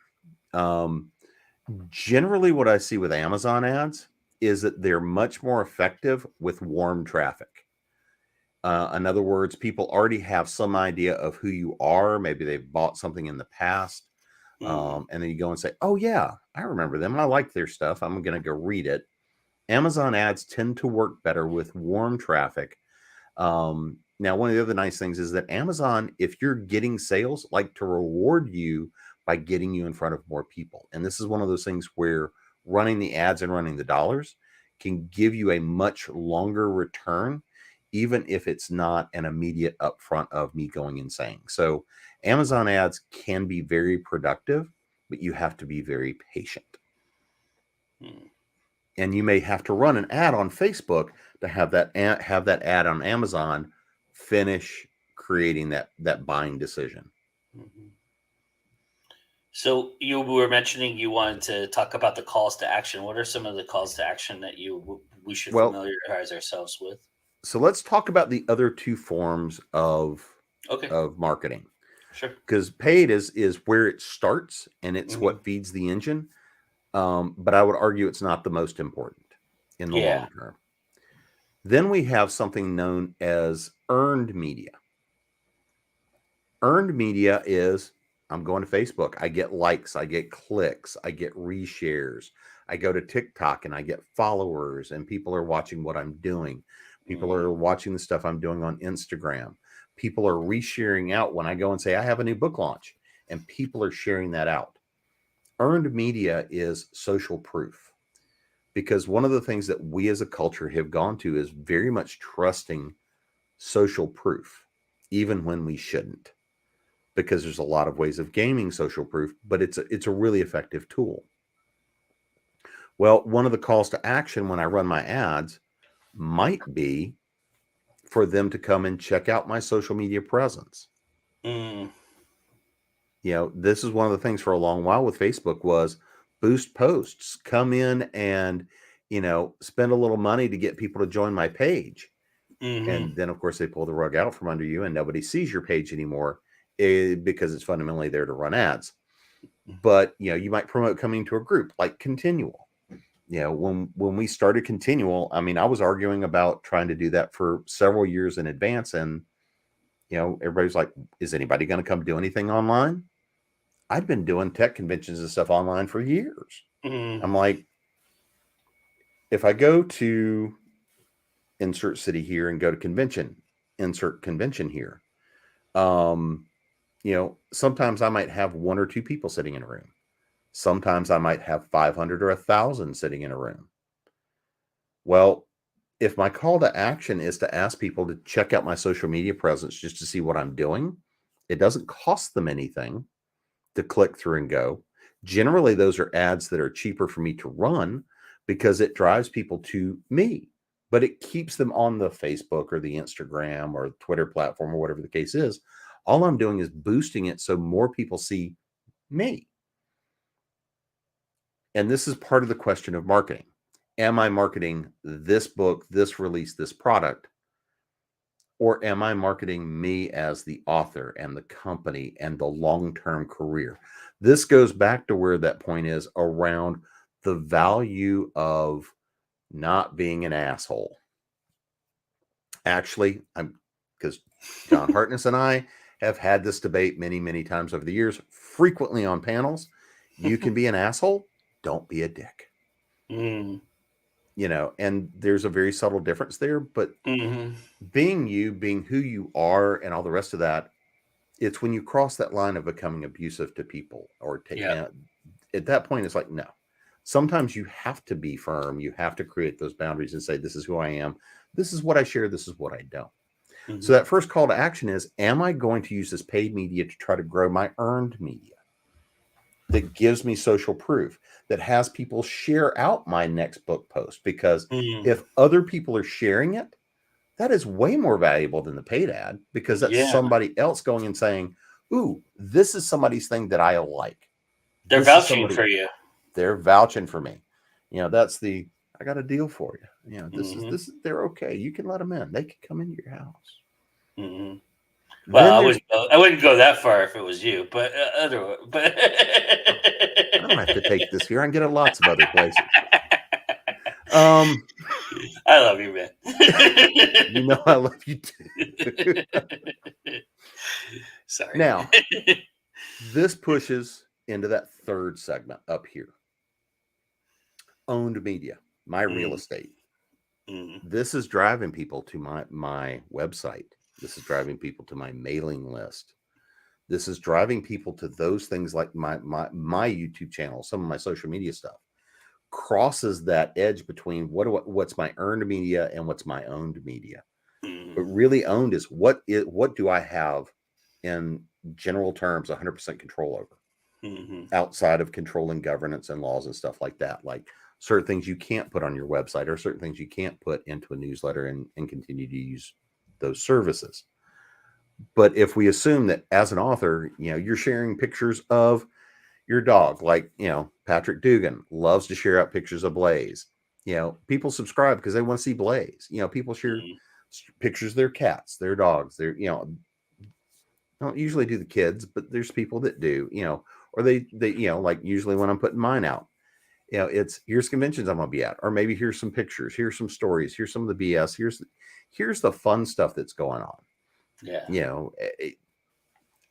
Generally, what I see with Amazon ads is that they're much more effective with warm traffic. In other words, people already have some idea of who you are. Maybe they've bought something in the past. And then you go and say, oh, yeah, I remember them. I like their stuff. I'm going to go read it. Amazon ads tend to work better with warm traffic. Now, one of the other nice things is that Amazon, if you're getting sales, like to reward you by getting you in front of more people. And this is one of those things where running the ads and running the dollars can give you a much longer return, even if it's not an immediate upfront of me going and saying. So Amazon ads can be very productive, but you have to be very patient. And you may have to run an ad on Facebook to have that ad on Amazon finish creating that buying decision. So you were mentioning you wanted to talk about the calls to action. What are some of the calls to action that we should familiarize ourselves with? So let's talk about the other two forms of marketing. Sure. Because paid is where it starts and it's what feeds the engine. But I would argue it's not the most important in the long term. Then we have something known as earned media. Earned media is, I'm going to Facebook. I get likes, I get clicks, I get reshares. I go to TikTok and I get followers and people are watching what I'm doing. People are watching the stuff I'm doing on Instagram. People are resharing out when I go and say, I have a new book launch, and people are sharing that out. Earned media is social proof, because one of the things that we as a culture have gone to is very much trusting social proof, even when we shouldn't, because there's a lot of ways of gaming social proof, but it's a really effective tool. Well, one of the calls to action when I run my ads might be for them to come and check out my social media presence. This is one of the things for a long while with Facebook was boost posts, come in and, spend a little money to get people to join my page. And then, of course, they pull the rug out from under you and nobody sees your page anymore because it's fundamentally there to run ads. But, you might promote coming to a group like Con-Tinual. When we started Con-Tinual, I mean, I was arguing about trying to do that for several years in advance. And, everybody's like, is anybody going to come do anything online? I'd been doing tech conventions and stuff online for years. I'm like, if I go to insert city here and go to convention, insert convention here, sometimes I might have one or two people sitting in a room. Sometimes I might have 500 or 1,000 sitting in a room. Well, if my call to action is to ask people to check out my social media presence just to see what I'm doing, it doesn't cost them anything to click through and go. Generally, those are ads that are cheaper for me to run because it drives people to me, but it keeps them on the Facebook or the Instagram or Twitter platform or whatever the case is. All I'm doing is boosting it so more people see me. And this is part of the question of marketing. Am I marketing this book, this release, this product? Or am I marketing me as the author and the company and the long-term career? This goes back to where that point is around the value of not being an asshole. Actually, because John Hartness and I have had this debate many, many times over the years, frequently on panels. You can be an asshole. Don't be a dick. And there's a very subtle difference there, but being you, being who you are and all the rest of that, it's when you cross that line of becoming abusive to people or taking at that point, it's like, no, sometimes you have to be firm. You have to create those boundaries and say, this is who I am. This is what I share. This is what I don't. So that first call to action is, am I going to use this paid media to try to grow my earned media that gives me social proof, that has people share out my next book post? Because if other people are sharing it, that is way more valuable than the paid ad, because that's somebody else going and saying, ooh, this is somebody's thing that I like. They're vouching for you. They're vouching for me. That's the, I got a deal for you. You know, this is they're okay. You can let them in. They can come into your house. Mm-hmm. Then Well, I wouldn't go that far if it was you, but I don't have to take this here. I can get it lots of other places. I love you, man. You know I love you too. Sorry. Now, this pushes into that third segment up here. Owned media, my real estate. This is driving people to my website. This is driving people to my mailing list. This is driving people to those things like my YouTube channel, some of my social media stuff. Crosses that edge between what's my earned media and what's my owned media. But really owned is what do I have in general terms 100% control over, outside of controlling governance and laws and stuff like that, like certain things you can't put on your website or certain things you can't put into a newsletter and continue to use those services. But if we assume that as an author, you know, you're sharing pictures of your dog, like, you know, Patrick Dugan loves to share out pictures of Blaze. You know, people subscribe because they want to see Blaze. You know, people share pictures of their cats, their dogs, their, you know, I don't usually do the kids, but there's people that do, you know, or they, you know, like usually when I'm putting mine out, you know, it's here's conventions I'm going to be at, or maybe here's some pictures, here's some stories, here's some of the BS, here's the fun stuff that's going on. Yeah. You know,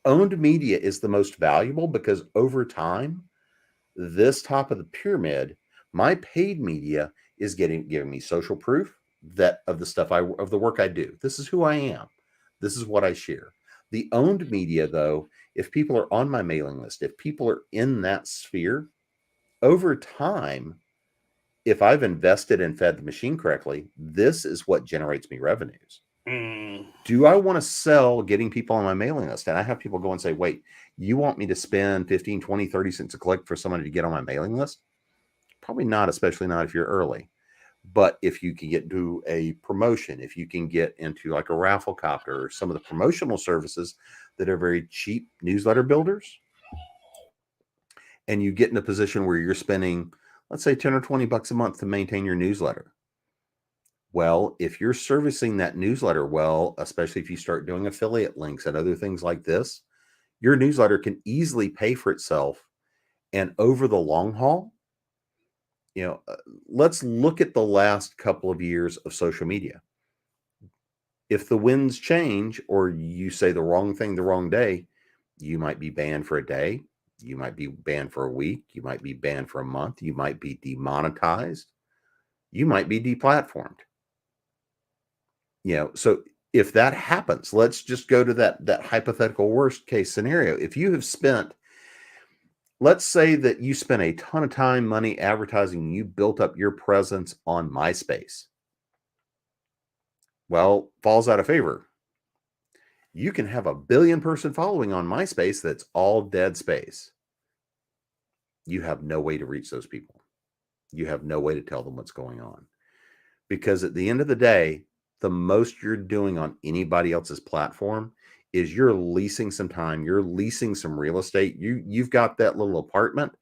owned media is the most valuable because over time, this top of the pyramid, my paid media is giving me social proof that of the stuff of the work I do. This is who I am. This is what I share. The owned media, though, if people are on my mailing list, if people are in that sphere, over time, if I've invested and fed the machine correctly, this is what generates me revenues. Do I want to sell getting people on my mailing list? And I have people go and say, wait, you want me to spend 15, 20, 30 cents a click for somebody to get on my mailing list? Probably not, especially not if you're early. But if you can get to a promotion, if you can get into like a raffle copter or some of the promotional services that are very cheap newsletter builders, and you get in a position where you're spending, let's say 10 or 20 bucks a month to maintain your newsletter. Well, if you're servicing that newsletter well, especially if you start doing affiliate links and other things like this, your newsletter can easily pay for itself. And over the long haul, you know, let's look at the last couple of years of social media. If the winds change or you say the wrong thing the wrong day, you might be banned for a day. You might be banned for a week. You might be banned for a month. You might be demonetized. You might be deplatformed. You know, so if that happens, let's just go to that hypothetical worst case scenario. If you have spent, let's say that you spent a ton of time, money advertising, you built up your presence on MySpace. Well, falls out of favor. You can have a 1 billion person following on MySpace that's all dead space. You have no way to reach those people. You have no way to tell them what's going on. Because at the end of the day, the most you're doing on anybody else's platform is you're leasing some time, you're leasing some real estate. You've got that little apartment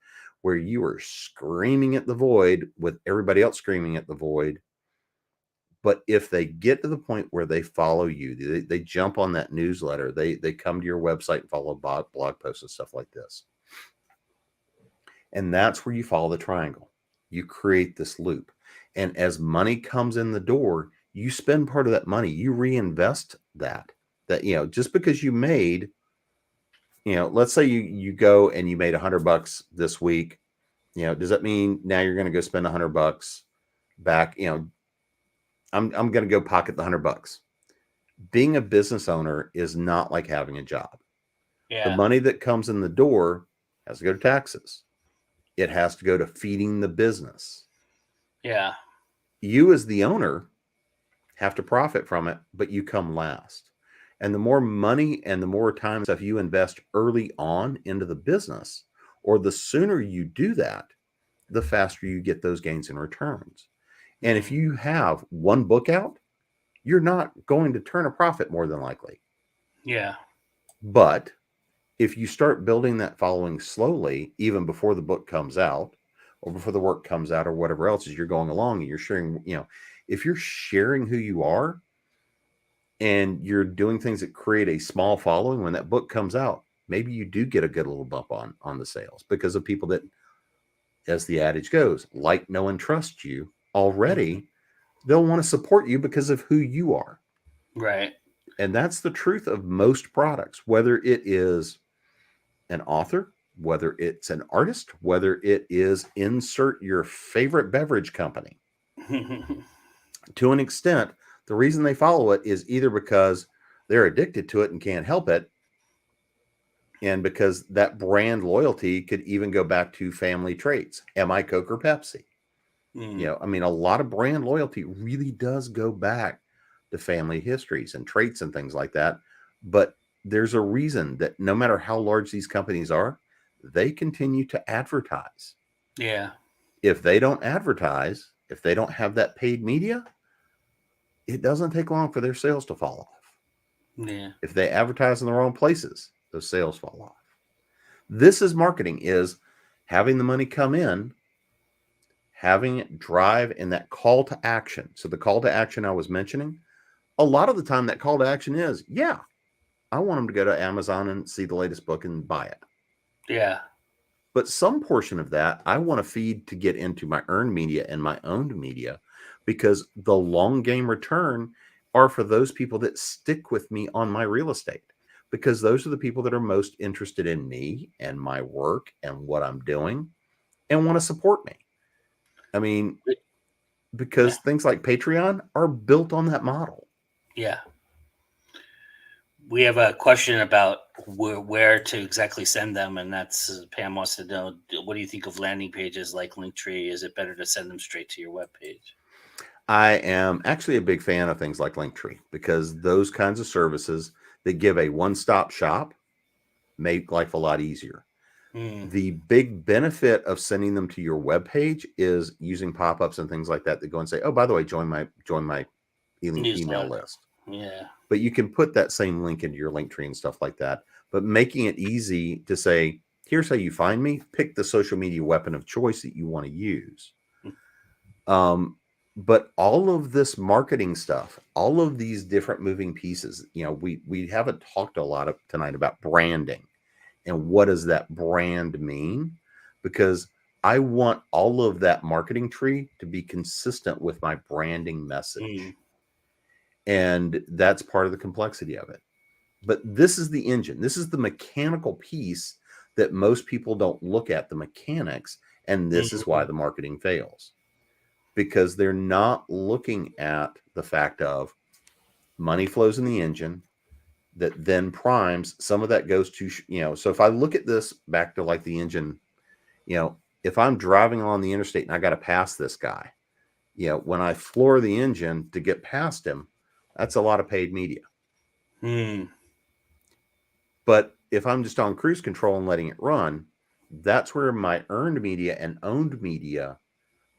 where you are screaming at the void with everybody else screaming at the void. But if they get to the point where they follow you, they jump on that newsletter, they come to your website and follow blog posts and stuff like this. And that's where you follow the triangle. You create this loop. And as money comes in the door, you spend part of that money, you reinvest that, you know, just because you made, you know, let's say you go and you made $100 this week, you know, does that mean now you're going to go spend $100 back? You know, I'm going to go pocket the $100. Being a business owner is not like having a job. Yeah. The money that comes in the door has to go to taxes. It has to go to feeding the business. Yeah. You as the owner have to profit from it, but you come last. And the more money and the more time stuff you invest early on into the business, or the sooner you do that, the faster you get those gains in returns. And if you have one book out, you're not going to turn a profit more than likely. Yeah. But if you start building that following slowly, even before the book comes out, or before the work comes out or whatever else, as you're going along and you're sharing, if you're sharing who you are and you're doing things that create a small following, when that book comes out, maybe you do get a good little bump on the sales because of people that, as the adage goes, like, know, and trust you already. They'll want to support you because of who you are. Right. And that's the truth of most products, whether it is an author, whether it's an artist, whether it is insert your favorite beverage company. To an extent, the reason they follow it is either because they're addicted to it and can't help it, and because that brand loyalty could even go back to family traits. Am I Coke or Pepsi? I mean, a lot of brand loyalty really does go back to family histories and traits and things like that. But there's a reason that no matter how large these companies are, they continue to advertise. Yeah. If they don't advertise, if they don't have that paid media, it doesn't take long for their sales to fall off. Yeah. If they advertise in the wrong places, those sales fall off. This is marketing, is having the money come in, having it drive in that call to action. So the call to action I was mentioning, a lot of the time that call to action is, yeah, I want them to go to Amazon and see the latest book and buy it. Yeah. But some portion of that I want to feed to get into my earned media and my owned media, because the long game return are for those people that stick with me on my real estate, because those are the people that are most interested in me and my work and what I'm doing and want to support me. I mean, because things like Patreon are built on that model. Yeah. We have a question about where to exactly send them, and that's Pam wants to know, what do you think of landing pages like Linktree? Is it better to send them straight to your webpage? I am actually a big fan of things like Linktree, because those kinds of services that give a one-stop shop make life a lot easier. The big benefit of sending them to your webpage is using pop-ups and things like that that go and say, oh, by the way, join my email list. Yeah. But you can put that same link into your Linktree and stuff like that. But making it easy to say, here's how you find me, pick the social media weapon of choice that you want to use. But all of this marketing stuff, all of these different moving pieces, we haven't talked a lot tonight about branding and what does that brand mean? Because I want all of that marketing tree to be consistent with my branding message. And that's part of the complexity of it. But this is the engine. This is the mechanical piece that most people don't look at, the mechanics. And this is why the marketing fails, because they're not looking at the fact of money flows in the engine that then primes. Some of that goes to, so if I look at this back to like the engine, if I'm driving on the interstate and I got to pass this guy, when I floor the engine to get past him, that's a lot of paid media. But if I'm just on cruise control and letting it run, that's where my earned media and owned media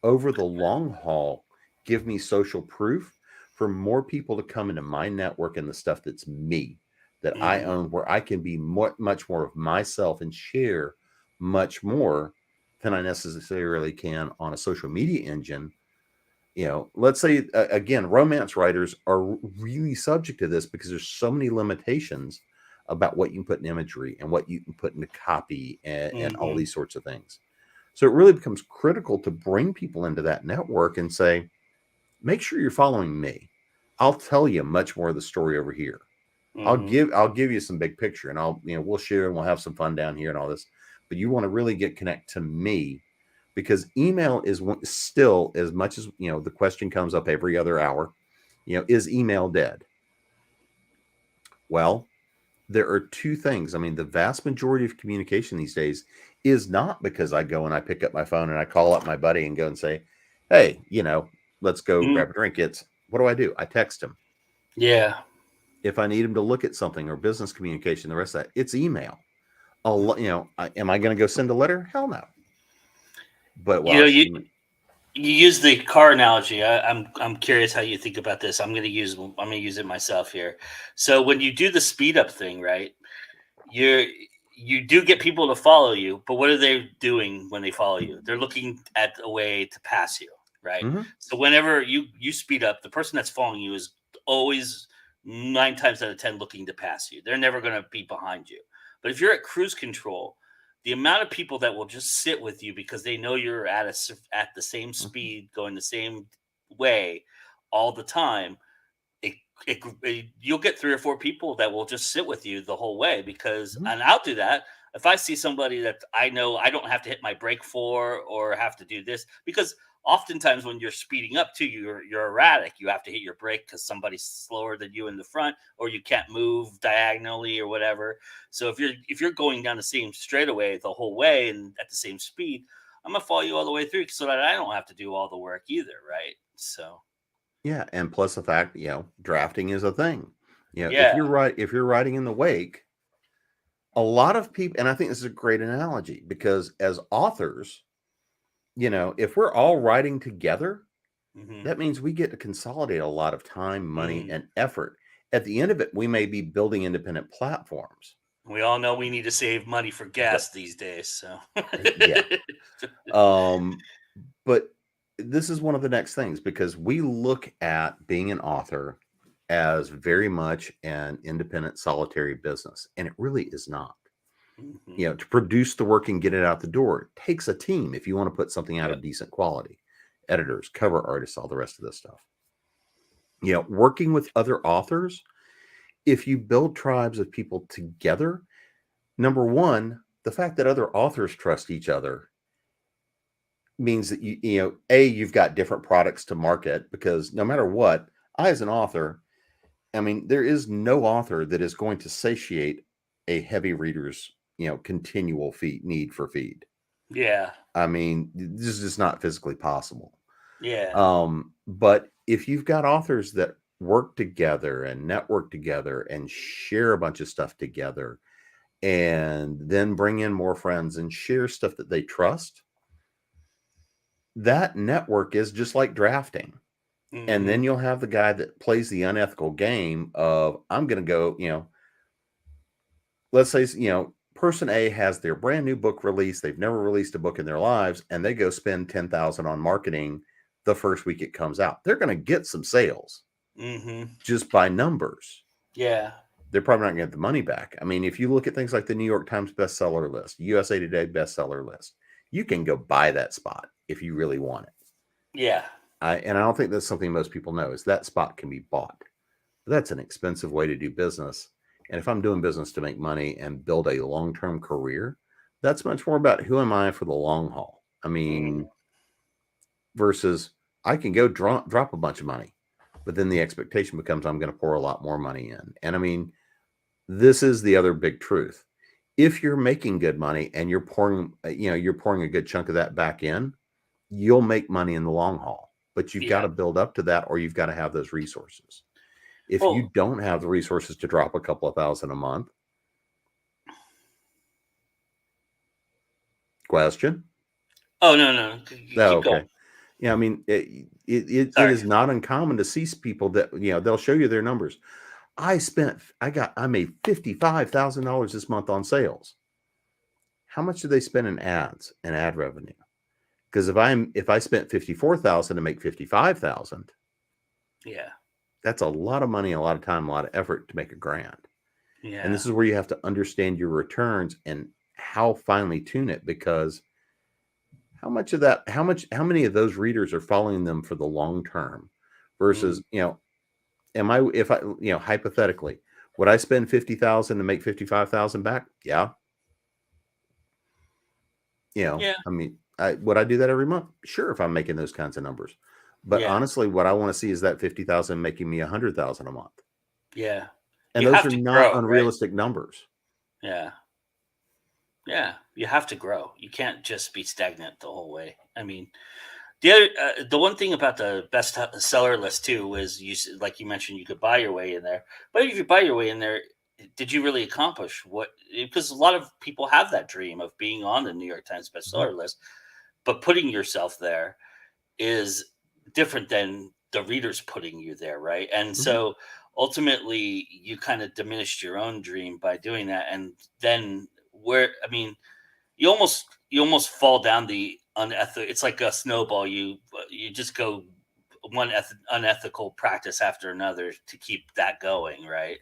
over the long haul give me social proof for more people to come into my network and the stuff that's me, that I own, where I can be much more of myself and share much more than I necessarily can on a social media engine. Let's say, again, romance writers are really subject to this because there's so many limitations about what you can put in imagery and what you can put into copy and all these sorts of things. So it really becomes critical to bring people into that network and say, make sure you're following me. I'll tell you much more of the story over here. I'll give you some big picture, and we'll share and we'll have some fun down here and all this. But you want to really connect to me, because email is still, as much as, the question comes up every other hour, is email dead? Well, there are two things. I mean, the vast majority of communication these days is not because I go and I pick up my phone and I call up my buddy and go and say, hey, let's go grab a drink. It's, what do? I text him. Yeah. If I need him to look at something or business communication, the rest of that, it's email. Am I going to go send a letter? Hell no. But you use the car analogy. I'm curious how you think about this. I'm going to use it myself here. So when you do the speed up thing, right? you do get people to follow you, but what are they doing when they follow you? They're looking at a way to pass you, right? Mm-hmm. So whenever you speed up, the person that's following you is always 9 times out of 10 looking to pass you. They're never going to be behind you. But if you're at cruise control, the amount of people that will just sit with you because they know you're at the same speed, going the same way all the time, you'll get 3 or 4 people that will just sit with you the whole way because, Mm-hmm. and I'll do that if I see somebody that I know I don't have to hit my brake for or have to do this, because oftentimes when you're speeding up too, you're erratic. You have to hit your brake because somebody's slower than you in the front, or you can't move diagonally or whatever. So if you're going down the same straightaway the whole way and at the same speed, I'm gonna follow you all the way through so that I don't have to do all the work either, right? So Yeah, and plus the fact, drafting is a thing. If yeah. you're riding in the wake, a lot of people, and I think this is a great analogy because as authors, if we're all writing together, Mm-hmm. that means we get to consolidate a lot of time, money, Mm-hmm. and effort. At the end of it, we may be building independent platforms. We all know we need to save money for gas these days. So Yeah. But this is one of the next things because we look at being an author as very much an independent solitary business, and it really is not. Mhm. To produce the work and get it out the door, it takes a team if you want to put something out Yep. of decent quality. Editors, cover artists, all the rest of this stuff. Working with other authors, if you build tribes of people together, number one, the fact that other authors trust each other means that you've got different products to market, because no matter what, I as an author, I mean, there is no author that is going to satiate a heavy reader's continual need for feed. Yeah. I mean, this is just not physically possible. Yeah. But if you've got authors that work together and network together and share a bunch of stuff together and then bring in more friends and share stuff that they trust, that network is just like drafting. And then Hmm. you'll have the guy that plays the unethical game of, I'm going to go, let's say, person A has their brand new book release. They've never released a book in their lives, and they go spend 10,000 on marketing the first week it comes out. They're going to get some sales Hmm. just by numbers. Yeah. They're probably not going to get the money back. I mean, if you look at things like the New York Times bestseller list, USA Today bestseller list, you can go buy that spot if you really want it. Yeah. And I don't think that's something most people know, is that spot can be bought. But that's an expensive way to do business. And if I'm doing business to make money and build a long-term career, that's much more about who am I for the long haul. I mean, versus I can go drop a bunch of money, but then the expectation becomes I'm going to pour a lot more money in. And I mean, this is the other big truth. If you're making good money and you're pouring a good chunk of that back in, you'll make money in the long haul. But you've got Yeah. to build up to that, or you've got to have those resources. If you Well, don't have the resources to drop a couple of thousand a month, question. no. Oh, Keep going. okay. Yeah, I mean, it Sorry. is not uncommon to see people that they'll show you their numbers. I made $55,000 this month on sales. How much do they spend in ads and ad revenue? Because if I spent 54,000 to make 55,000, Yeah. that's a lot of money, a lot of time, a lot of effort to make a grand. And Yeah. this is where you have to understand your returns and how finely tune it, because how many of those readers are following them for the long term Mm. versus, hypothetically, would I spend 50,000 to make 55,000 back? Yeah. Yeah. I mean, would I do that every month? Sure, if I'm making those kinds of numbers. But Yeah. honestly, what I want to see is that 50,000 making me 100,000 a month. Yeah. And You those have are to not grow, right? unrealistic numbers. Yeah. Yeah. You have to grow. You can't just be stagnant the whole way. I mean, the one thing about the best seller list too is like you mentioned, you could buy your way in there. But if you buy your way in there, did you really accomplish what? Because a lot of people have that dream of being on the New York Times Mhm. bestseller list, but putting yourself there is different than the readers putting you there, right? And Mhm. so ultimately, you kind of diminished your own dream by doing that, and then where, I mean, you almost fall down the unethical. It's like a snowball. You just go one unethical practice after another to keep that going, right?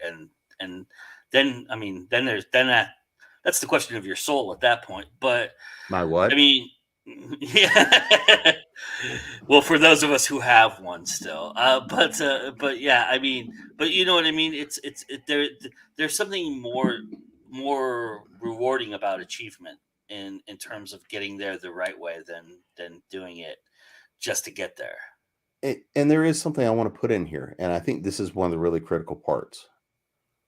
And then, I mean, that's the question of your soul at that point. But My what? I mean, yeah. Well, for those of us who have one still, but yeah, I mean, but you know what I mean. There's something more rewarding about achievement in terms of getting there the right way than doing it just to get there. And there is something I want to put in here, and I think this is one of the really critical parts.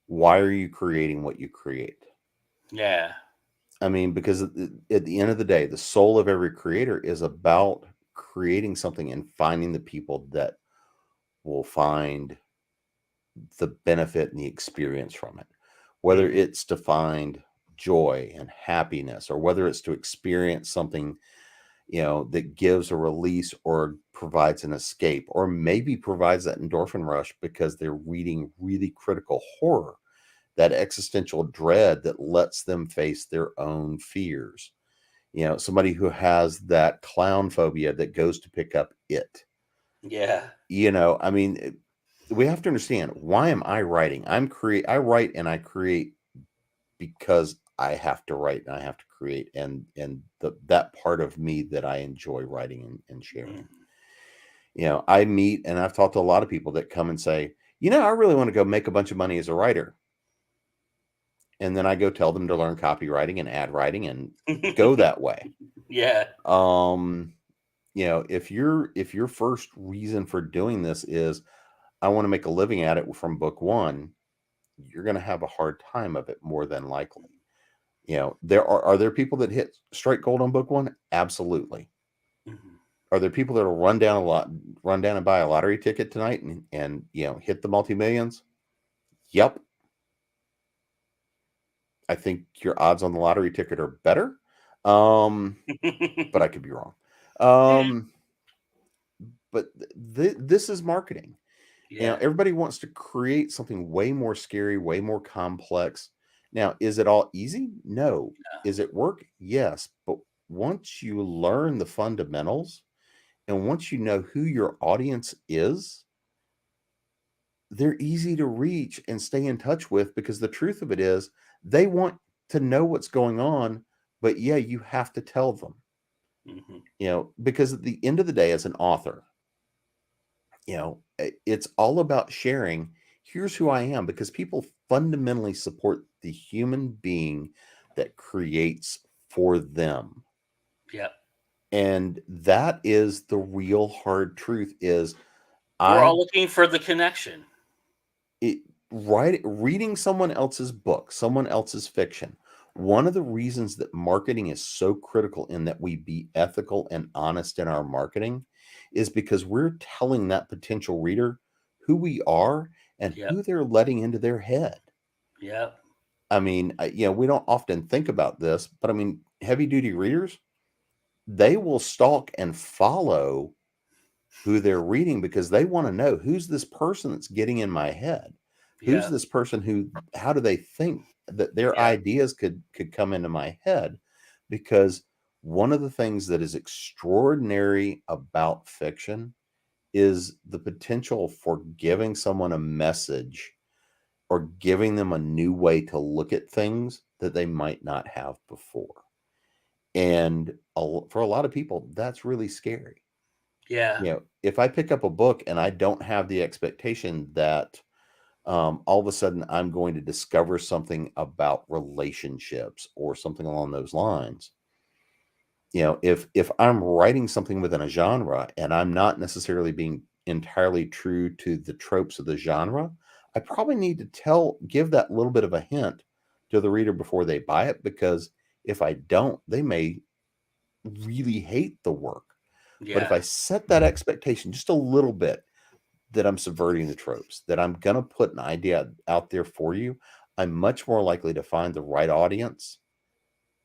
Why are you creating what you create? Yeah. I mean, because at the end of the day, the soul of every creator is about creating something and finding the people that will find the benefit and the experience from it. Whether Mhm. it's to find joy and happiness, or whether it's to experience something, that gives a release or provides an escape, or maybe provides that endorphin rush because they're reading really critical horror, that existential dread that lets them face their own fears. Somebody who has that clown phobia that goes to pick up it. Yeah. I mean, we have to understand, why am I writing? I write and I create because I have to write and I have to create, and that part of me that I enjoy writing and sharing. Mhm. I meet and I've talked to a lot of people that come and say, I really want to go make a bunch of money as a writer. And then I go tell them to learn copywriting and ad writing and go that way. Yeah. If your first reason for doing this is I want to make a living at it from book one, you're going to have a hard time of it more than likely. Are there people that hit straight gold on book one? Absolutely. Mhm. Are there people that will run down and buy a lottery ticket tonight and hit the multi-millions? Yep. I think your odds on the lottery ticket are better. But I could be wrong. But this is marketing. Yeah. Everybody wants to create something way more scary, way more complex. Now, is it all easy? No. Is it work? Yes. But once you learn the fundamentals and once you know who your audience is, they're easy to reach and stay in touch with, because the truth of it is they want to know what's going on, but yeah, you have to tell them, Mhm. because at the end of the day, as an author, it's all about sharing. Here's who I am, because people fundamentally support the human being that creates for them. Yep. And that is the real hard truth is We're I all looking for the connection. it reading someone else's book, someone else's fiction. One of the reasons that marketing is so critical in that we be ethical and honest in our marketing is because we're telling that potential reader who we are and Yep. who they're letting into their head. Yep. I mean, we don't often think about this, but I mean, heavy duty readers, they will stalk and follow who they're reading because they want to know, who's this person that's getting in my head? Who's Yeah. this person how do they think that their Yeah. ideas could come into my head? Because one of the things that is extraordinary about fiction is the potential for giving someone a message or giving them a new way to look at things that they might not have before. And for a lot of people, that's really scary. Yeah. If I pick up a book and I don't have the expectation that all of a sudden I'm going to discover something about relationships or something along those lines, if I'm writing something within a genre and I'm not necessarily being entirely true to the tropes of the genre, I probably need to give that little bit of a hint to the reader before they buy it, because if I don't, they may really hate the work. But if Yeah. I set that expectation just a little bit, that I'm subverting the tropes, that I'm going to put an idea out there for you, I'm much more likely to find the right audience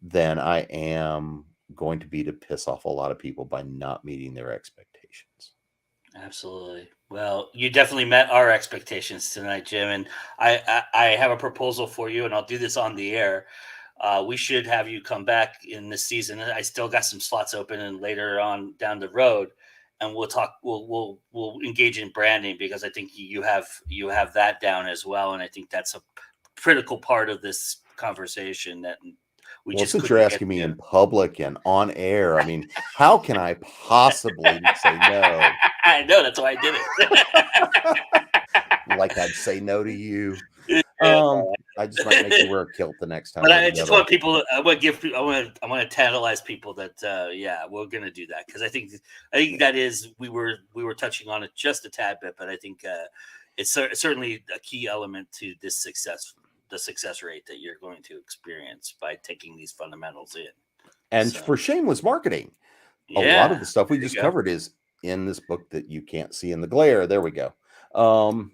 than I am going to be to piss off a lot of people by not meeting their expectations. Absolutely. Well, you definitely met our expectations tonight, Jim. And I have a proposal for you, and I'll do this on the air. we should have you come back in this season. I still got some slots open, and later on down the road, and we'll talk. We'll engage in branding, because I think you have that down as well, and I think that's a critical part of this conversation that we Well, just since couldn't you're get asking me to. in public and on air, I mean, how can I possibly say no? I know, that's why I did it. Like I'd say no to you. Yeah. I just might make you wear a kilt the next time But we're I just together. want people. I want to tantalize people that yeah, we're gonna do that, because I think that is we were touching on it just a tad bit, but I think it's certainly a key element to this success, the success rate that you're going to experience by taking these fundamentals in. And So, for shameless marketing, a lot of the yeah, stuff we there you just go. covered is in this book that you can't see in the glare. There we go. Oh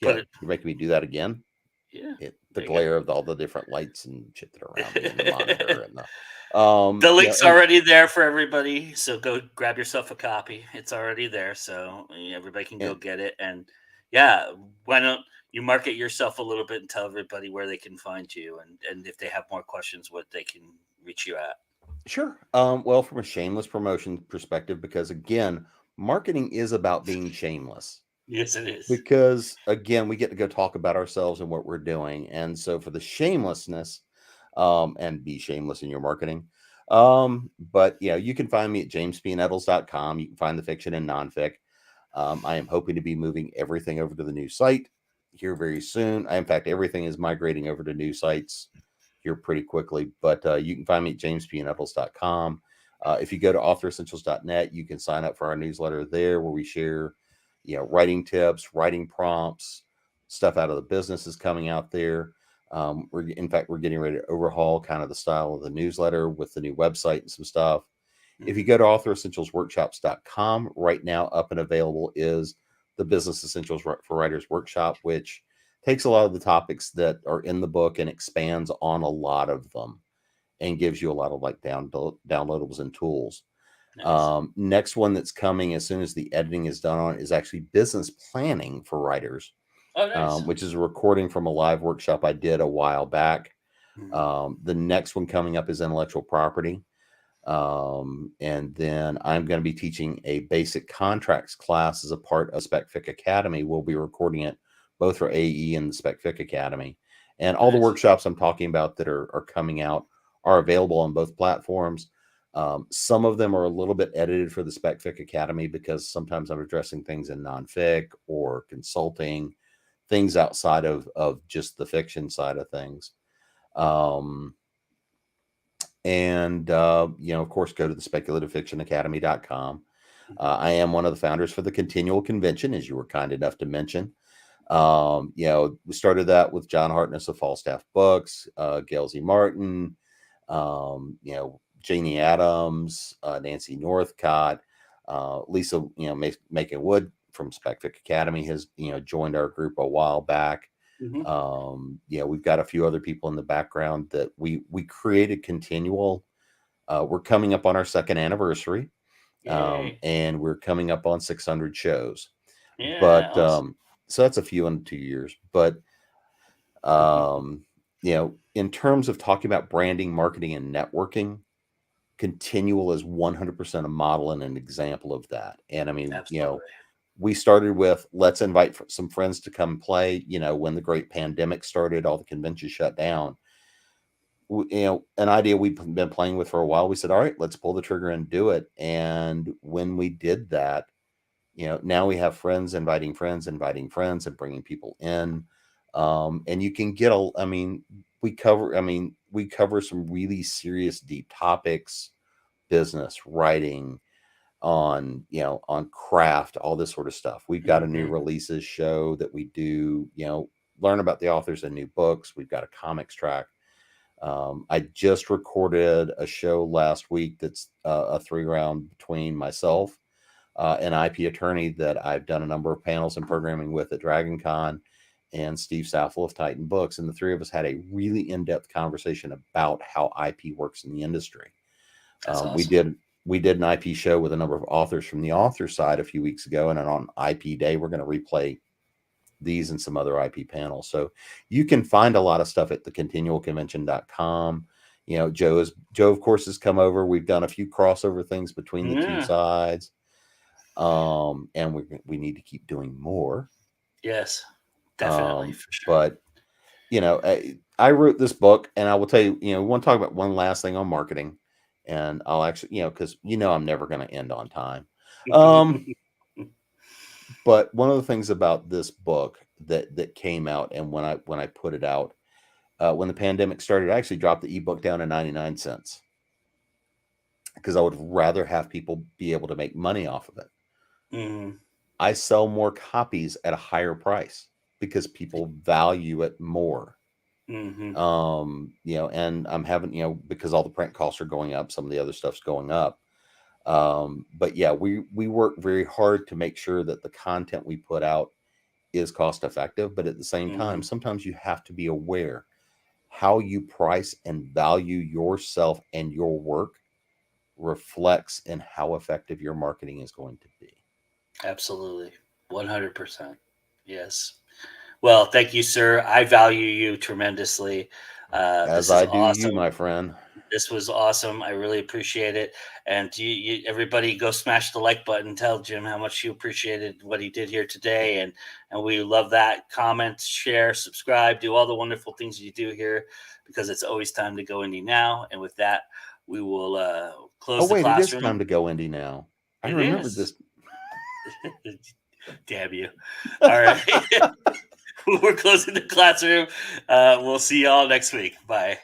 Put yeah, it. you're making me do that again. Yeah, The there you go. glare of all the different lights and shit that are around me and the monitor and the The yeah, link's already there for everybody, so go grab yourself a copy. It's already there, so everybody can go and get it. And yeah, why don't you market yourself a little bit and tell everybody where they can find you, and if they have more questions, what they can reach you at. sure. Well, from a shameless promotion perspective, because again, marketing is about being shameless. Yes, it is. Because again, we get to go talk about ourselves and what we're doing. And so for the shamelessness, and be shameless in your marketing. But you can find me at jamespnettles.com. You can find the fiction and nonfic. I am hoping to be moving everything over to the new site here very soon. In fact, everything is migrating over to new sites here pretty quickly. But you can find me at jamespnettles.com. If you go to authoressentials.net, you can sign up for our newsletter there, where we share, writing tips, writing prompts, stuff out of the business is coming out there. We're getting ready to overhaul kind of the style of the newsletter with the new website and some stuff. If you go to authoressentialsworkshops.com, right now up and available is the Business Essentials for Writers Workshop, which takes a lot of the topics that are in the book and expands on a lot of them and gives you a lot of like downloadables and tools. Nice. Next one that's coming as soon as the editing is done on is actually business planning for writers, Oh, nice. which is a recording from a live workshop I did a while back. Mhm. The next one coming up is intellectual property. And then I'm going to be teaching a basic contracts class as a part of Specfic Academy. We'll be recording it both for AE and the Specfic Academy. And all the Nice. workshops I'm talking about that are coming out are available on both platforms. Some of them are a little bit edited for the Specfic Academy, because sometimes I'm addressing things in nonfic or consulting, things outside of just the fiction side of things. And of course, go to the speculativefictionacademy.com. I am one of the founders for the Con-Tinual Convention, as you were kind enough to mention. We started that with John Hartness of Falstaff Books, Gail Z. Martin, Janie Adams, Nancy Northcott, Lisa, Macon Wood from Specfic Academy has, joined our group a while back. Mhm. We've got a few other people in the background that we created Con-Tinual. We're coming up on our second anniversary, Yay. and we're coming up on 600 shows. Yeah, But awesome. so that's a few in 2 years. But in terms of talking about branding, marketing, and networking, Con-Tinual is 100% a model and an example of that. And I mean, Absolutely. we started with, let's invite some friends to come play. When the great pandemic started, all the conventions shut down. An idea we've been playing with for a while. We said, all right, let's pull the trigger and do it. And when we did that, now we have friends inviting friends, and bringing people in. And you can get we cover some really serious, deep topics, business, writing, on craft, all this sort of stuff. We've got a new Mhm. releases show that we do, learn about the authors and new books. We've got a comics track. I just recorded a show last week that's a 3-round between myself, an IP attorney that I've done a number of panels and programming with at Dragon Con, and Steve Saffel of Titan Books. And the three of us had a really in-depth conversation about how IP works in the industry. That's Um, we awesome. did we did an IP show with a number of authors from the author side a few weeks ago, and then on IP Day, we're going to replay these and some other IP panels. So you can find a lot of stuff at thecontinualconvention.com. Joe of course has come over. We've done a few crossover things between the two sides. And we need to keep doing more. Yes, definitely. For sure. But I wrote this book, and I will tell you, we want to talk about one last thing on marketing, and I'll actually, because I'm never going to end on time. But one of the things about this book that came out, and when I put it out, when the pandemic started, I actually dropped the ebook down to 99 cents because I would rather have people be able to make money off of it. I sell more copies at a higher price because people value it more. And I'm having, because all the print costs are going up, some of the other stuff's going up. But yeah, we work very hard to make sure that the content we put out is cost effective, but at the same time, sometimes you have to be aware how you price and value yourself and your work reflects in how effective your marketing is going to be. Absolutely. 100%. Yes. Well, thank you, sir. I value you tremendously. As I do awesome. You, my friend. This was awesome. I really appreciate it. And everybody go smash the like button. Tell Jim how much you appreciated what he did here today. And we love that. Comment, share, subscribe, do all the wonderful things you do here, because it's always time to go indie now. And with that, we will close the classroom. It is time to go indie now. I remembered this. Damn you. All right. We're closing the classroom. We'll see y'all next week. Bye.